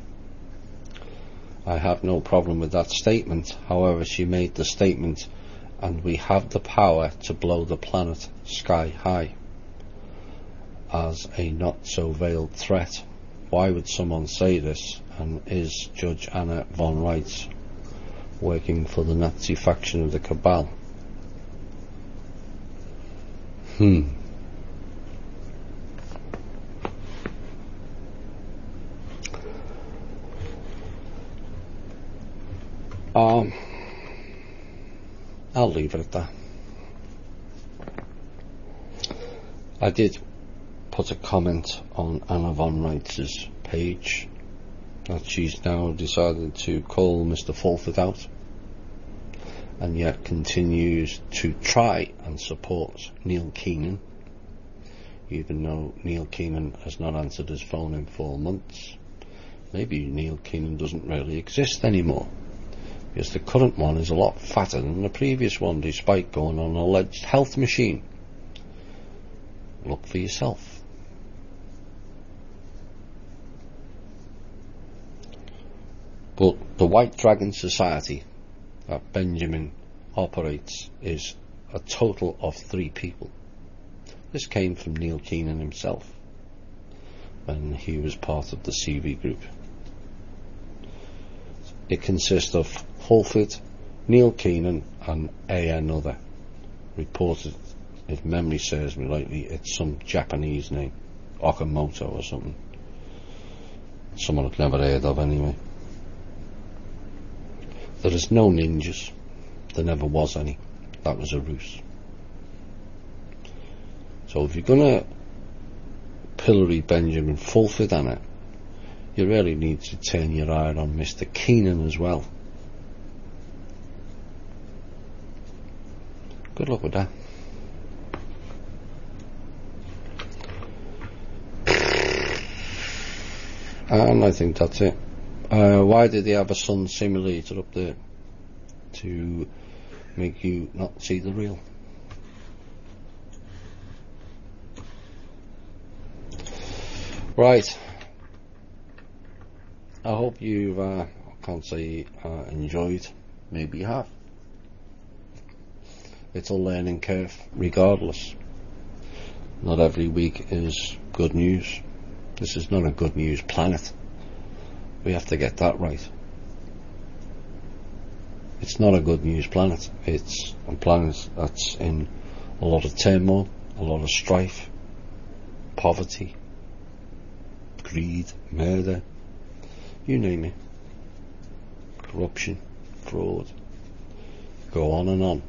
I have no problem with that statement. However, she made the statement, and we have the power to blow the planet sky high, as a not so veiled threat. Why would someone say this? And is Judge Anna von Reitz working for the Nazi faction of the cabal? I'll leave it at that. I did put a comment on Anna von Reitz's page that she's now decided to call Mr. Fulford out, and yet continues to try and support Neil Keenan, even though Neil Keenan has not answered his phone in 4 months. Maybe Neil Keenan doesn't really exist anymore, because the current one is a lot fatter than the previous one, despite going on an alleged health machine. Look for yourself. But the White Dragon Society that Benjamin operates is a total of 3 people. This came from Neil Keenan himself when he was part of the CV group. It consists of Fulford, Neil Keenan and another. Reported, if memory serves me rightly, it's some Japanese name, Okamoto or something. Someone I've never heard of anyway. There is no ninjas. There never was any. That was a ruse. So if you're going to pillory Benjamin Fulford, Anna, you really need to turn your eye on Mr. Keenan as well. Good luck with that. And I think that's it. Why did they have a sun simulator up there? To make you not see the real. Right. I hope you've, I can't say enjoyed. Maybe you have. It's a learning curve regardless. Not every week is good news. This is not a good news planet. We have to get that right. It's not a good news planet. It's a planet that's in a lot of turmoil, a lot of strife, poverty, greed, murder, you name it, corruption, fraud, go on and on.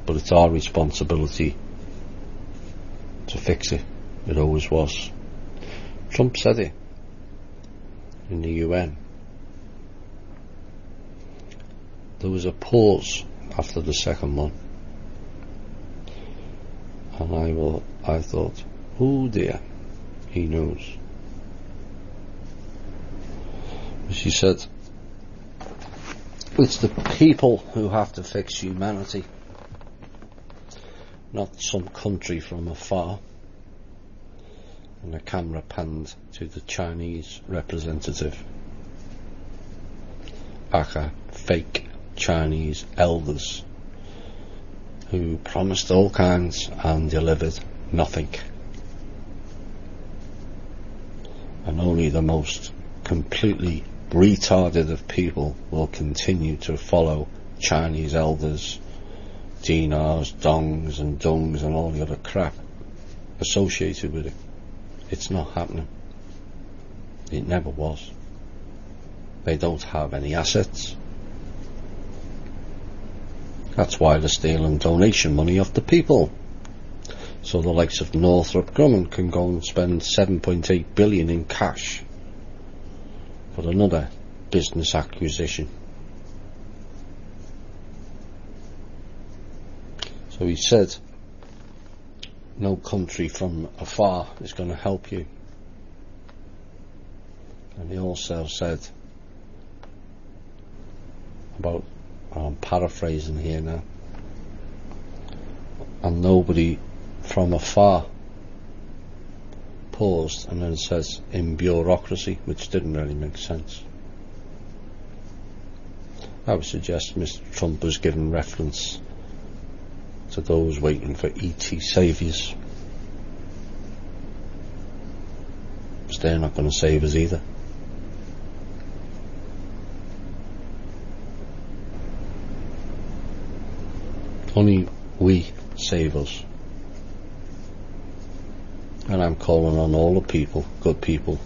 But it's our responsibility to fix it. It always was. Trump said it in the UN. There was a pause after the second one, and I thought, oh dear, he knows. She said, it's the people who have to fix humanity, not some country from afar. And the camera panned to the Chinese representative, aka fake Chinese elders, who promised all kinds and delivered nothing. And only the most completely retarded of people will continue to follow Chinese elders, dinars, dongs and dungs and all the other crap associated with it. It's not happening. It never was. They don't have any assets. That's why they're stealing donation money off the people. So the likes of Northrop Grumman can go and spend 7.8 billion in cash for another business acquisition. So he said, no country from afar is going to help you. And he also said about, I'm paraphrasing here now, and nobody from afar, paused, and then says in bureaucracy, which didn't really make sense. I would suggest Mr. Trump was giving reference to those waiting for ET saviours. Because they're not going to save us either. Only we save us. And I'm calling on all the people, good people,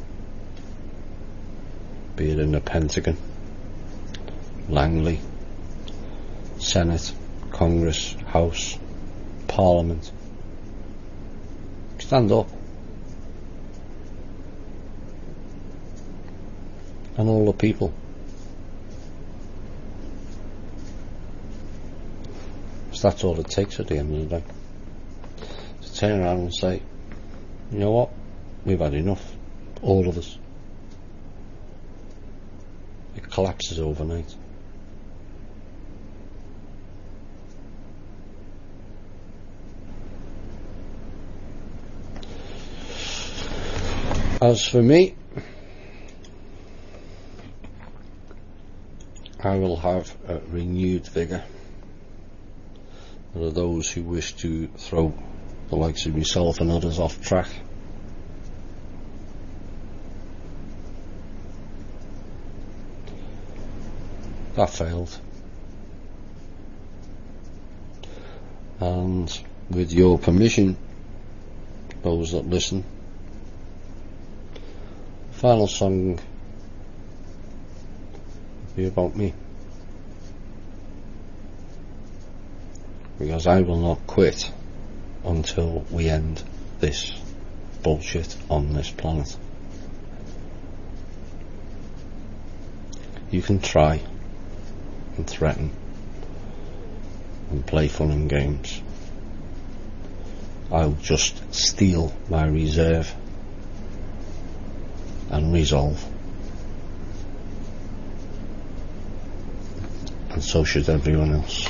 be it in the Pentagon, Langley, Senate, Congress, House, Parliament. Stand up. And all the people. that's all it takes at the end of the day. To turn around and say, you know what, we've had enough, all of us. It collapses overnight. As for me, I will have a renewed vigour. There are those who wish to throw the likes of myself and others off track. That failed. And with your permission, those that listen, final song will be about me. Because I will not quit until we end this bullshit on this planet. You can try and threaten and play fun and games. I'll just steal my reserve and resolve, and so should everyone else.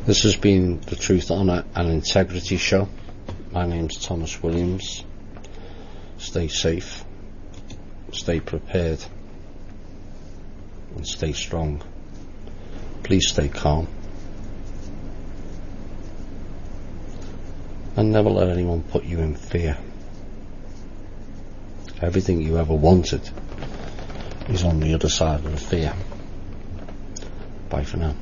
This has been the Truth, Honour and Integrity Show. My name's Thomas Williams. Stay safe, stay prepared, and stay strong. Please stay calm, and never let anyone put you in fear. Everything you ever wanted is on the other side of the fear. Bye for now.